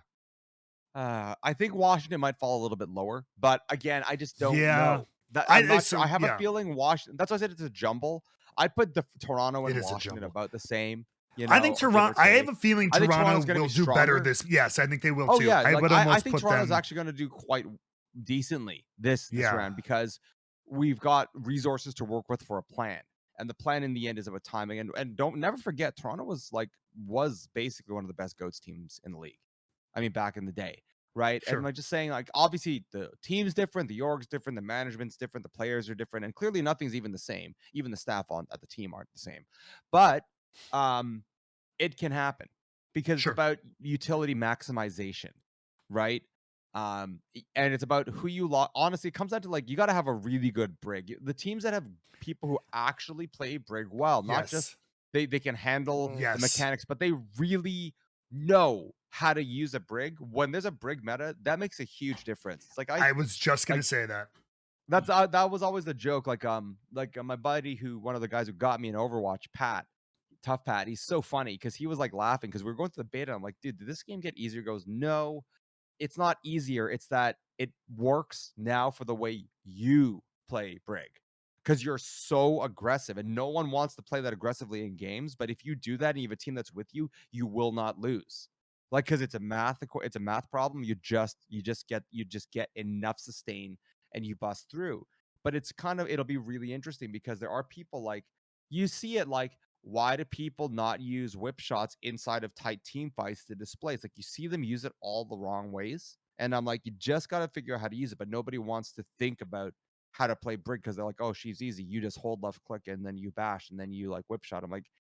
I think Washington might fall a little bit lower, but again, I just don't Yeah. know. I'm not sure. I have a feeling Washington. That's why I said it's a jumble. I'd put the Toronto It and is a Washington jumble. about the same. I think give or Toronto. I have take. a feeling I think Toronto Toronto's gonna will be do better stronger. this. Yes, I think they will Oh too. yeah, I would I almost think put Toronto's them. actually going to do quite decently this Yeah. round because we've got resources to work with for a plan, and the plan in the end is about timing. And don't never forget, Toronto was basically one of the best GOATS teams in the league. I mean, back in the day, right? Sure. And like just saying, like obviously the team's different, the org's different, the management's different, the players are different, and clearly nothing's even the same. Even the staff at the team aren't the same, but it can happen because Sure. it's about utility maximization, right? And it's about who you honestly, it comes down to like you got to have a really good brig. The teams that have people who actually play brig well, not just they can handle the Yes. mechanics, but they really know how to use a brig. When there's a brig meta, that makes a huge difference. It's like I was just gonna like- say that. that was always the joke. Like my buddy one of the guys who got me in Overwatch, Tough Pat, he's so funny because he was like laughing because we were going through the beta. I'm like, dude, did this game get easier? He goes, no, it's not easier. It's that it works now for the way you play brig because you're so aggressive and no one wants to play that aggressively in games. But if you do that and you have a team that's with you, you will not lose. Like, because it's a math problem. You just get enough sustain and you bust through. But it'll be really interesting because there are people like you see it like. Why do people not use whip shots inside of tight team fights to display? It's like you see them use it all the wrong ways. And I'm like, you just got to figure out how to use it. But nobody wants to think about how to play brig because they're like, oh, she's easy. You just hold left click and then you bash and then you like whip shot. I'm like,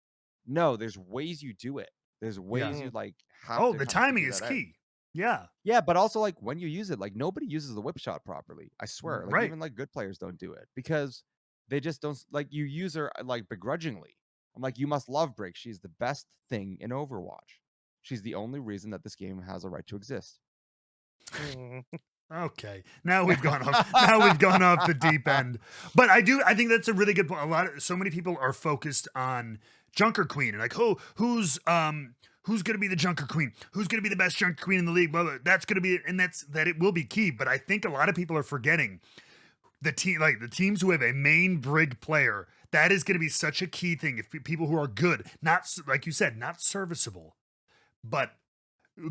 no, there's ways you do it. There's ways you like have Oh, to the kinda timing figure is that out. key. Yeah. Yeah, but also like when you use it, like nobody uses the whip shot properly. I swear. Like Right. even like good players don't do it because they just don't like you use her like begrudgingly. I'm like, you must love Brig. She's the best thing in Overwatch. She's the only reason that this game has a right to exist. Okay. Now we've gone off. Now we've gone off the deep end. But I think that's a really good point. So many people are focused on Junker Queen and like, who's gonna be the Junker Queen? Who's gonna be the best Junker Queen in the league? Well, that's gonna be, and that it will be key. But I think a lot of people are forgetting the teams who have a main brig player. That is going to be such a key thing. If people who are good, not like you said, not serviceable, but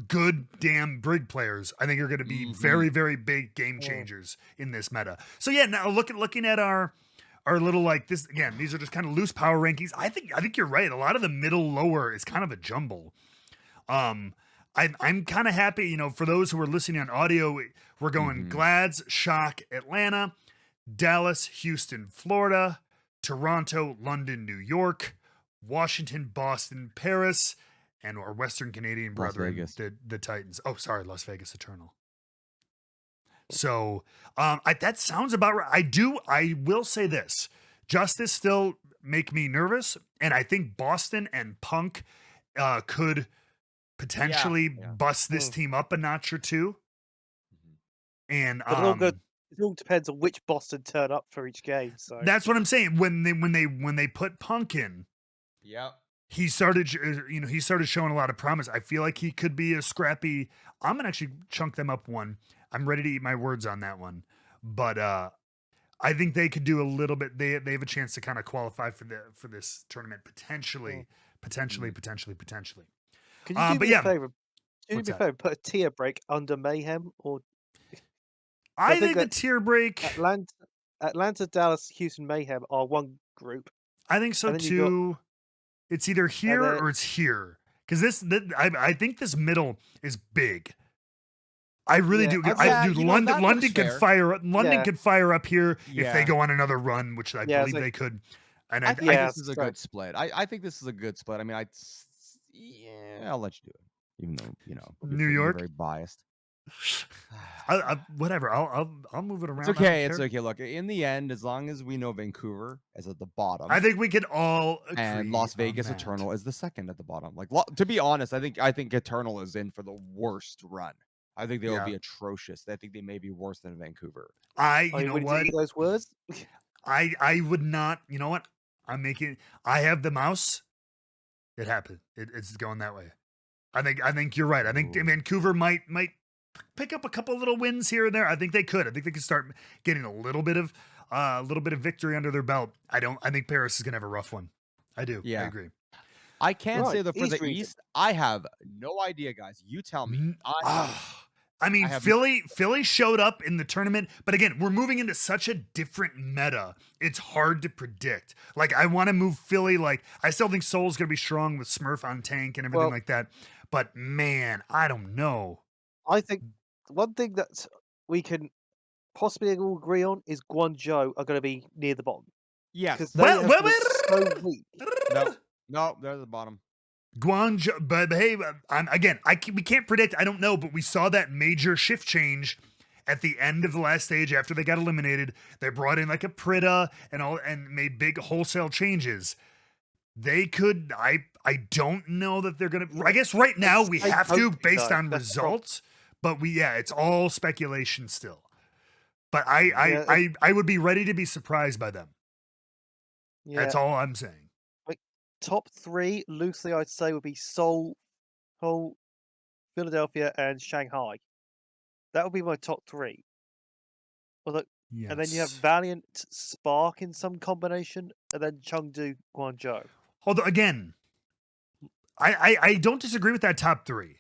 good damn brig players, I think are going to be very, very big game changers in this meta. So yeah, now looking at our little like this again. These are just kind of loose power rankings. I think you're right. A lot of the middle lower is kind of a jumble. I'm kind of happy. For those who are listening on audio, we're going Glads, Shock, Atlanta, Dallas, Houston, Florida, Toronto, London, New York, Washington, Boston, Paris, and our Western Canadian Las brethren, Vegas. the Titans. Oh, sorry, Las Vegas Eternal. So that sounds about right. I will say this. Justice still make me nervous, and I think Boston and Punk could potentially bust this team up a notch or two. And But it all depends on which Boston turn up for each game. So that's what I'm saying. When they put Punk in, he started showing a lot of promise. I feel like he could be a scrappy. I'm gonna actually chunk them up one. I'm ready to eat my words on that one. But I think they could do a little bit. They have a chance to kind of qualify for this tournament potentially. Can you do But me yeah, a favor? Do me what's a that? favor. Put a tier break under Mayhem or I think think the that tier break. Atlanta, Dallas, Houston, Mayhem are one group. I think so and then you got- too. It's either here then- or it's here because I think this middle is big. I really Yeah, do. I- Dude, London that's could fair. fire up. London Yeah. could fire up here if they Yeah. go on another run, which I Yeah, believe so- they could. And I think Yeah, this is a so- good split. I think this is a good split. I mean, I'll let you do it, even though New you're York? very biased. Whatever. I'll move it around. It's I don't okay. It's care. okay. Look, in the end, as long as we know Vancouver is at the bottom, I think we can all agree and Las on Vegas that. Eternal is the second at the bottom. Like, to be honest, I think Eternal is in for the worst run. I think they will be atrocious. I think they may be worse than Vancouver. You know what? Those words? I would not. You know what? I have the mouse. It happened. It's going that way. I think you're right. I think Ooh. Vancouver might pick up a couple little wins here and there. I think they could. I think they could start getting a little bit of victory under their belt. I think Paris is gonna have a rough one. I do. Yeah. I agree. I can Right, say that for East the region. East, I have no idea, guys. You tell me. I mean, I have- Philly showed up in the tournament, but again, we're moving into such a different meta. It's hard to predict. Like, I want to move Philly. Like, I still think Seoul's gonna be strong with Smurf on tank and everything like that. But man, I don't know. I think one thing that we can possibly all agree on is Guangzhou are going to be near the bottom. Yes. Because they have looked so weak. No, they're at the bottom. Guangzhou, but hey, we can't predict. I don't know, but we saw that major shift change at the end of the last stage after they got eliminated. They brought in like a Prita and made big wholesale changes. They could. I don't know that they're gonna. I guess right now we have to based on results, but it's all speculation still. But I would be ready to be surprised by them. Yeah. That's all I'm saying. Top three, loosely, I'd say, would be Seoul, Philadelphia, and Shanghai. That would be my top three. And then you have Valiant, Spark in some combination, and then Chengdu, Guangzhou. Although again, I don't disagree with that top three.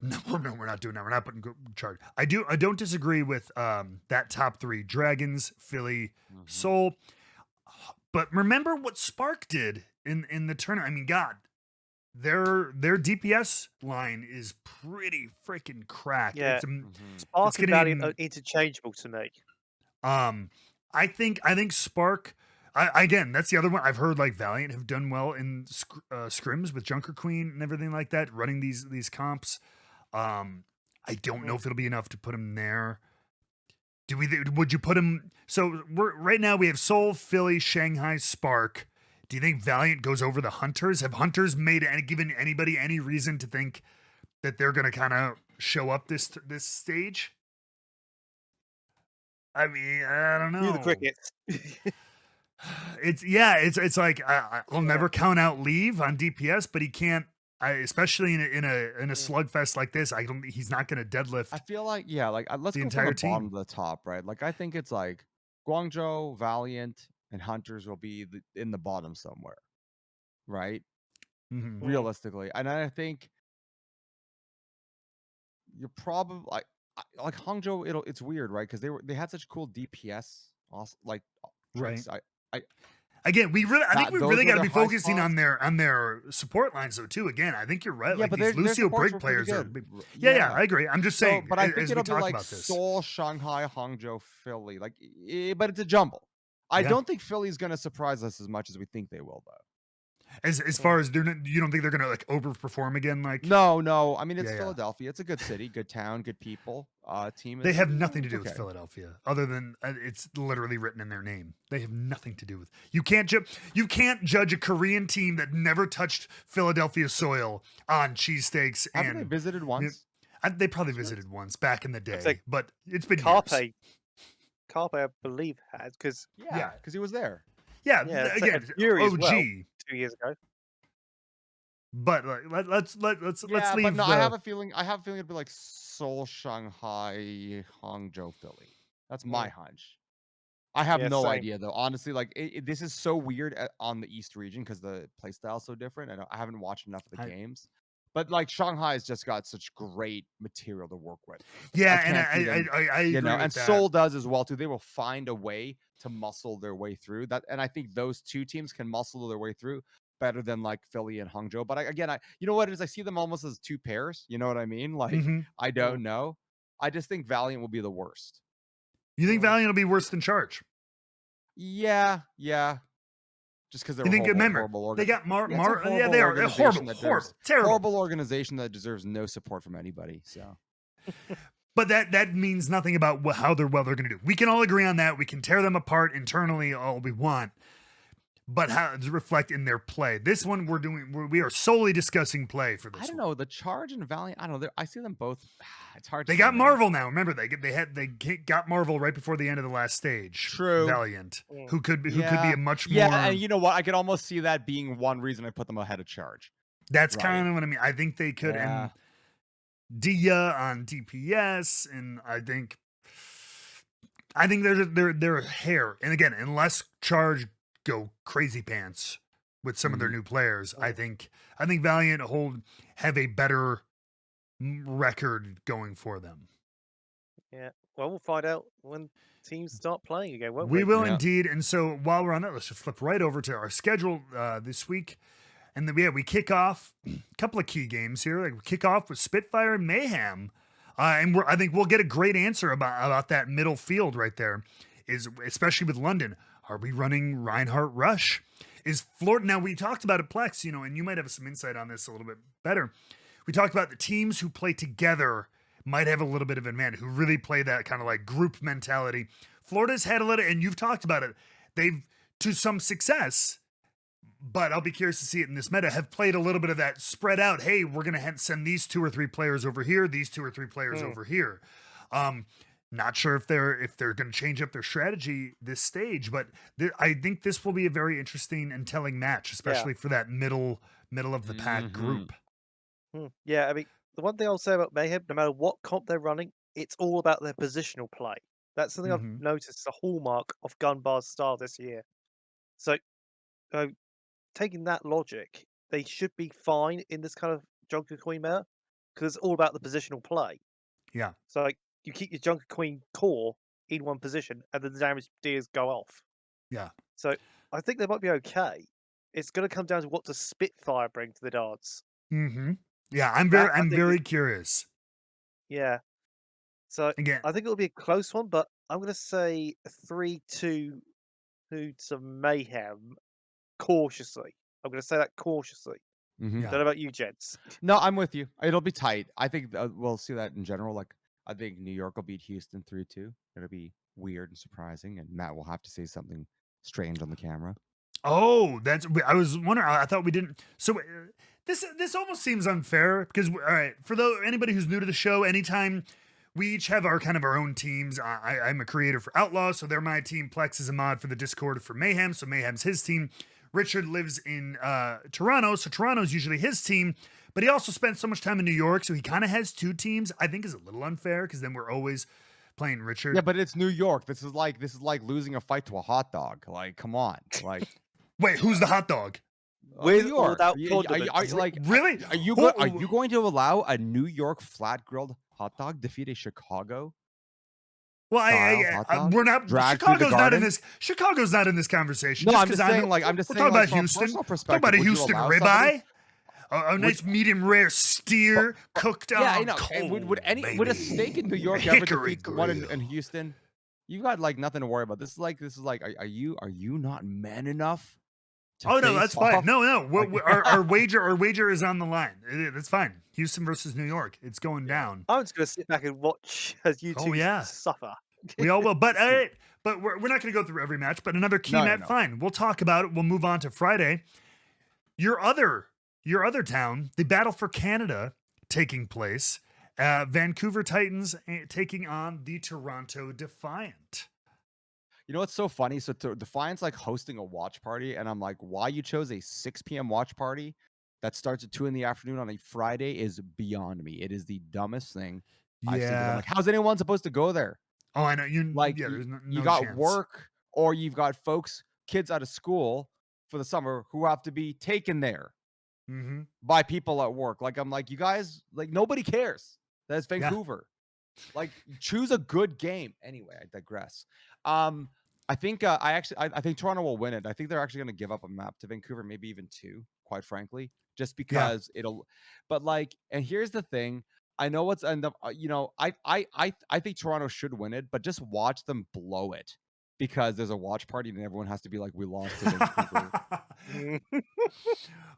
No, we're not doing that. We're not putting charge. I don't disagree with that top three: Dragons, Philly, Seoul. But remember what Spark did in the tournament. I mean, God, their DPS line is pretty freaking cracked. Yeah, it's Spark and Valiant are interchangeable to me. I think Spark. Again, that's the other one. I've heard like Valiant have done well in scrims with Junker Queen and everything like that, running these comps. I don't know if it'll be enough to put him there. Would you put him? So right now we have Seoul, Philly, Shanghai, Spark. Do you think Valiant goes over the Hunters? Have Hunters given anybody any reason to think that they're going to kind of show up this stage? I mean, I don't know. Do the crickets. It's like I'll never count out Leave on DPS, but he can't. Especially in a slugfest like this, he's not going to deadlift. I feel like let's go entire from the team. bottom to the top, right? Like I think it's like Guangzhou, Valiant, and Hunters will be in the bottom somewhere, right? Mm-hmm. Realistically, and I think you're probably like Hangzhou. It's weird, right? Because they had such cool DPS, also like tricks. Right. I think we really got to be focusing spots. on their support lines though too. Again, I think you're right. Yeah, like but these Lucio supports break were pretty players are. good. Yeah, I agree. I'm just saying. But I think as it'll we be talk like about this. Seoul, Shanghai, Hangzhou, Philly. But it's a jumble. I don't think Philly's going to surprise us as much as we think they will, though. As far as you don't think they're going to like overperform again? Like no. I mean, it's Philadelphia. It's a good city, good town, good people. Team. They have nothing to do with Philadelphia, other than it's literally written in their name. They have nothing to do with. You can't judge a Korean team that never touched Philadelphia soil on cheesesteaks. Haven't they visited once? They probably visited once back in the day, like but it's been Carpe, I believe, had because because he was there. Yeah, again, OG 2 years ago. But let's leave. But no, I have a feeling it'd be like Seoul, Shanghai, Hangzhou, Philly. That's my hunch. I have no idea though. Honestly, like this is so weird on the East region because the playstyle is so different. I haven't watched enough of the games. But like Shanghai has just got such great material to work with. Yeah, and I agree with and that. Seoul does as well too. They will find a way to muscle their way through that, and I think those two teams can muscle their way through better than like Philly and Hangzhou. But you know what it is? I see them almost as two pairs. You know what I mean? Like I don't know. I just think Valiant will be the worst. You think Valiant will be worse than Charge? Yeah. just because they're You a think? horrible, Remember, horrible they got Yeah, it's a yeah, they are They're organization horrible, that horrible, terrible. horrible organization that deserves no support from anybody. So But that means nothing about how they're going to do. We can all agree on that. We can tear them apart internally all we want, but how to reflect in their play. This one we are solely discussing play for this. I don't one. know, the Charge and Valiant. I don't know. I see them both. It's hard. They to got say, man. Marvel now. Remember, they got Marvel right before the end of the last stage. True. Valiant, Mm. who could be Yeah. a much more. Yeah, and you know what? I could almost see that being one reason I put them ahead of Charge. That's Right. kind of what I mean. I think they could. Yeah. And Dia on DPS, and I think they're a hair. And again, unless Charge go crazy pants with some of their new players, I think Valiant have a better record going for them. Yeah. Well, we'll find out when teams start playing again, won't We we? will Yeah. indeed. And so while we're on that, let's just flip right over to our schedule this week. And then we kick off a couple of key games here. Like we kick off with Spitfire and Mayhem. And I think we'll get a great answer about that middle field right there, is especially with London. Are we running Reinhardt Rush? Is Florida, now we talked about it, Plex, and you might have some insight on this a little bit better. We talked about the teams who play together might have a little bit of an advantage, who really play that kind of like group mentality. Florida's had a little, and you've talked about it, they've, to some success, but I'll be curious to see it in this meta, have played a little bit of that spread out. Hey, we're going to send these 2 or 3 players over here, these 2 or 3 players over here. Not sure if they're going to change up their strategy this stage, but I think this will be a very interesting and telling match, especially for that middle of the pack group. Yeah, I mean, the one thing I'll say about Mayhem, no matter what comp they're running, it's all about their positional play. That's something I've noticed is a hallmark of Gunbar's style this year. So, taking that logic, they should be fine in this kind of Junker Queen meta because it's all about the positional play. Yeah. So, like, you keep your Junker Queen core in one position, and then the damage dealers go off. Yeah. So, I think they might be okay. It's going to come down to what does Spitfire bring to the dance. Yeah, I'm very curious. Yeah. So Again, I think it'll be a close one, but I'm going to say 3-2 to Mayhem cautiously. I'm going to say that cautiously. Mhm. Don't know about you, gents. No, I'm with you. It'll be tight. I think we'll see that in general. Like, I think New York will beat Houston 3-2. It'll be weird and surprising, and Matt will have to say something strange on the camera. oh, I was wondering. I thought we didn't. So this almost seems unfair because all right, for anybody who's new to the show, anytime we each have our own teams. I'm a creator for Outlaw, so they're my team. Plex is a mod for the Discord for Mayhem, so Mayhem's his team. Richard lives in Toronto, so Toronto's usually his team. But he also spent so much time in New York, so he kind of has 2 teams. I think is a little unfair because then we're always playing Richard. Yeah, but it's New York. This is like losing a fight to a hot dog. Like, come on. Like, wait, who's the hot dog? With New or York. without Are you condiments? like Really? Are you going to allow a New York flat grilled hot dog defeat a Chicago? Well, Style hot dog? we're not. Drag through the Chicago's not in garden? this. Chicago's not in this conversation. No, just I'm 'cause just saying. Like, I'm we're just talking saying. about Like, from a Houston. personal Talk perspective, about a would you Houston allow ribeye. A nice medium rare steer cooked Yeah, on you know. coal. Would a steak in New York ever Hickory defeat the one grill. in Houston? You got like nothing to worry about. This is like. Are you not man enough? Oh no, that's fine. off? No, our wager is on the line. That's fine. Houston versus New York. It's going down. I'm just going to sit back and watch as you two yeah. suffer. We all will. But but we're not going to go through every match. But another key match. Fine. We'll talk about it. We'll move on to Friday. Your other town, the Battle for Canada, taking place. Vancouver Titans taking on the Toronto Defiant. You know what's so funny? So Defiant's like hosting a watch party, and I'm like, why you chose a 6 p.m. watch party that starts at 2 in the afternoon on a Friday is beyond me. It is the dumbest thing I've seen. I'm like, how's anyone supposed to go there? Oh, I know. There's no you got chance. work, or you've got kids out of school for the summer who have to be taken there by people at work. Like, I'm like, you guys, like, nobody cares. That's Vancouver. Yeah. Like, choose a good game. Anyway, I digress. I think I think Toronto will win it. I think they're actually going to give up a map to Vancouver, maybe even 2, quite frankly, just because it'll. But like, and here's the thing: I know what's end up. I think Toronto should win it, but just watch them blow it because there's a watch party and everyone has to be like, we lost to Vancouver.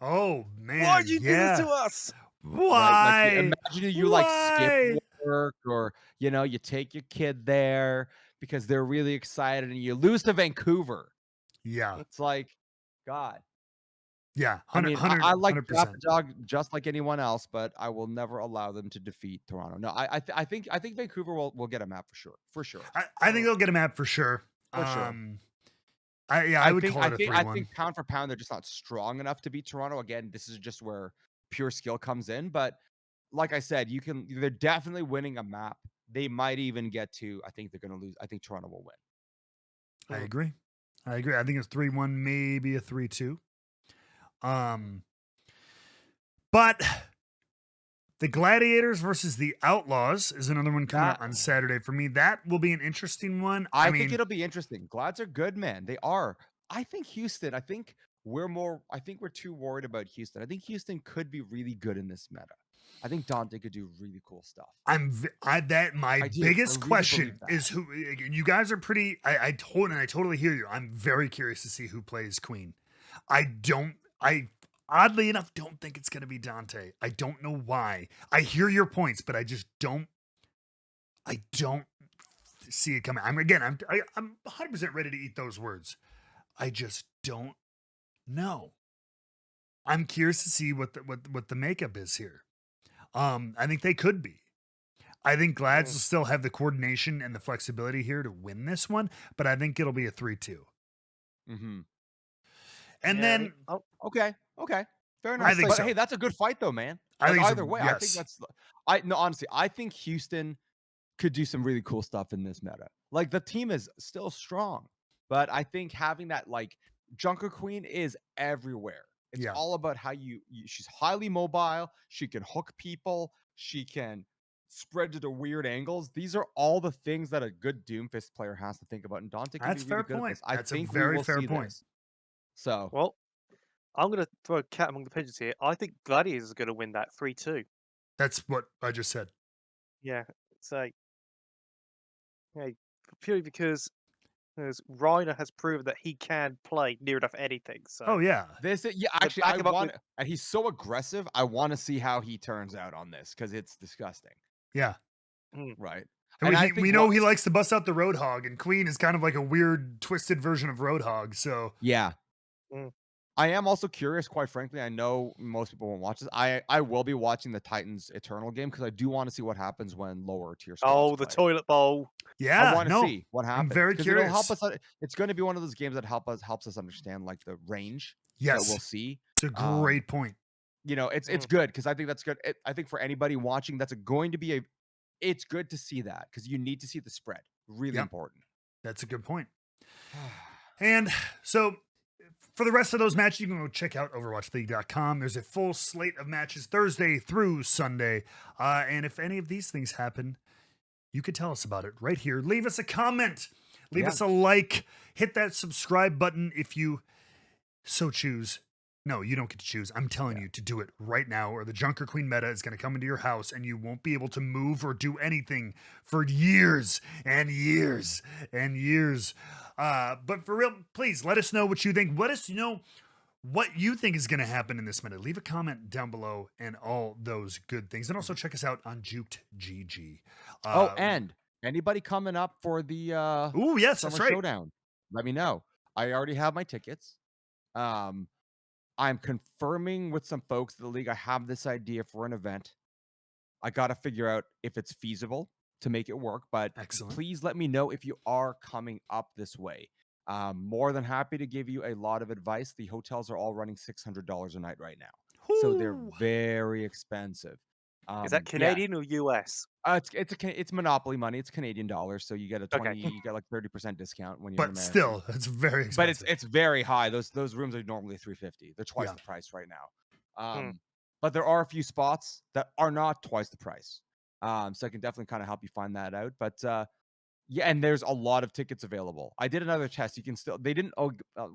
Oh man, Why'd you do this to yeah. us? Right? Like, Why? imagine you like skip Why? work, or you take your kid there because they're really excited, and you lose to Vancouver. Yeah, It's like, God. yeah, I 100, mean, I like 100%. Dog just like anyone else, but I will never allow them to defeat Toronto. No, I think Vancouver will get a map for sure. I think they'll get a map for sure. For sure. I would call it a 3-1. I think pound for pound they're just not strong enough to beat Toronto. Again, this is just where pure skill comes in. But like I said, they're definitely winning a map. They might even get to. I think they're going to lose. I think Toronto will win. I agree. I think it's 3-1, maybe a 3-2. But the Gladiators versus the Outlaws is another one coming up on Saturday for me. That will be an interesting one. I mean, think it'll be interesting. Glads are good, man. They are. I think Houston. I think we're too worried about Houston. I think Houston could be really good in this meta. I think Dante could do really cool stuff. My biggest question is who you guys are pretty. I totally hear you. I'm very curious to see who plays Queen. I oddly enough don't think it's going to be Dante. I don't know why. I hear your points, but I just don't. I don't see it coming. I'm 100% ready to eat those words. I just don't know. I'm curious to see what the makeup is here. I think they could be. I think Glads will still have the coordination and the flexibility here to win this one, but I think it'll be a 3-2. Mm-hmm. And then, okay, fair enough. I think but so. Hey, that's a good fight though, man. I think either way, yes. I think that's. Honestly, I think Houston could do some really cool stuff in this meta. Like, the team is still strong, but I think having that, like, Junker Queen is everywhere. It's all about how she's highly mobile. She can hook people. She can spread to the weird angles. These are all the things that a good Doomfist player has to think about. And Dante can That's be really fair good point. at this. I That's think a very we will fair see point. this. So, well, I'm going to throw a cat among the pigeons here. I think Gladiators are going to win that 3-2. That's what I just said. Yeah. So, purely because Reiner has proven that he can play near enough anything. So, actually, and he's so aggressive. I want to see how he turns out on this because it's disgusting. Yeah. Right. And we know he likes to bust out the Roadhog, and Queen is kind of like a weird, twisted version of Roadhog. So yeah. I am also curious, quite frankly. I know most people won't watch this. I will be watching the Titans Eternal game because I do want to see what happens when lower tier squads the play. toilet bowl. Yeah, I want to see what happens. I'm very curious. It'll help us. It's going to be one of those games that helps us understand like the range that we'll see. It's a great point. It's good because I think that's good. I think for anybody watching, it's good to see that because you need to see the spread. Really important. That's a good point. And so, for the rest of those matches, you can go check out OverWatchLeague.com. There's a full slate of matches Thursday through Sunday. And if any of these things happen, you could tell us about it right here. Leave us a comment. Leave us a like. Hit that subscribe button if you so choose. No, you don't get to choose. I'm telling you to do it right now, or the Junker Queen meta is going to come into your house and you won't be able to move or do anything for years and years and years. But for real, please let us know what you think. Let us know what you think is going to happen in this meta. Leave a comment down below and all those good things. And also check us out on Juked GG. And anybody coming up for the yes, Summer that's right. Showdown, let me know. I already have my tickets. I'm confirming with some folks in the league. I have this idea for an event. I got to figure out if it's feasible to make it work, but please let me know if you are coming up this way. More than happy to give you a lot of advice. The hotels are all running $600 a night right now. So they're very expensive. Is that Canadian or US? It's Monopoly money. It's Canadian dollars, so you get you get like 30% discount when you're. But still, it's very expensive. But it's very high. Those rooms are normally $350. They're twice the price right now. But there are a few spots that are not twice the price. So I can definitely kind of help you find that out. But and there's a lot of tickets available. I did another test. You can still. They didn't.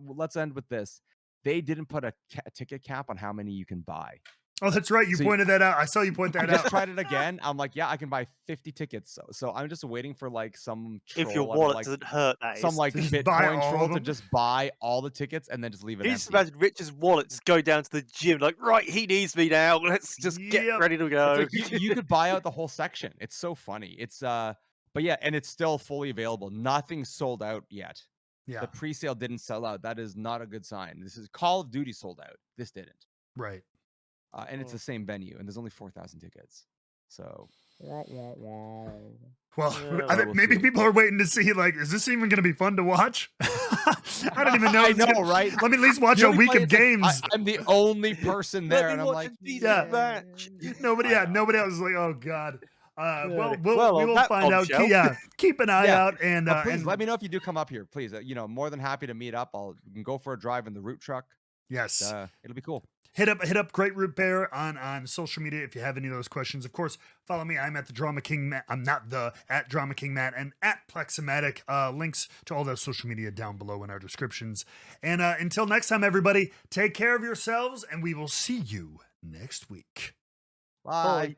Let's end with this. They didn't put a ticket cap on how many you can buy. Oh, that's right. You See, pointed that out. I saw you point I that just out. tried it again. I'm like, yeah, I can buy 50 tickets. So I'm just waiting for like some If your troll, out of, wallet like doesn't hurt, that some is. like To just buy Bitcoin all troll of to them? just buy all the tickets and then just leave it You just empty. imagine Richard's wallet just go down to the gym, like, right, he needs me now. Let's just get Yep. ready to It's go. like you could buy out the whole section. It's so funny. It's but yeah, and it's still fully available. Nothing's sold out yet. Yeah. The pre-sale didn't sell out. That is not a good sign. This is Call of Duty sold out. This didn't. Right. And it's the same venue, and there's only 4,000 tickets. So Well, Yeah, I think we'll maybe see. people are waiting to see, like, is this even going to be fun to watch? I don't even know. I it's know, gonna- right? Let me at least watch The a only week funny of is, like, games. I'm the only person there, Let and me I'm watch like, a decent match. Nobody, I yeah, know. nobody else is like, oh god. Yeah. We Well, on will that find out. bombshell. Yeah, keep an eye Yeah. out and Please and let me know if you do come up here. Please, more than happy to meet up. We can go for a drive in the root truck. yes. It'll be cool. Hit up Great Root Bear on social media if you have any of those questions. Of course, follow me. I'm at the Drama King Matt. I'm not the at Drama King Matt and at Plexomatic. Links to all those social media down below in our descriptions. And until next time, everybody, take care of yourselves, and we will see you next week. Bye. Bye.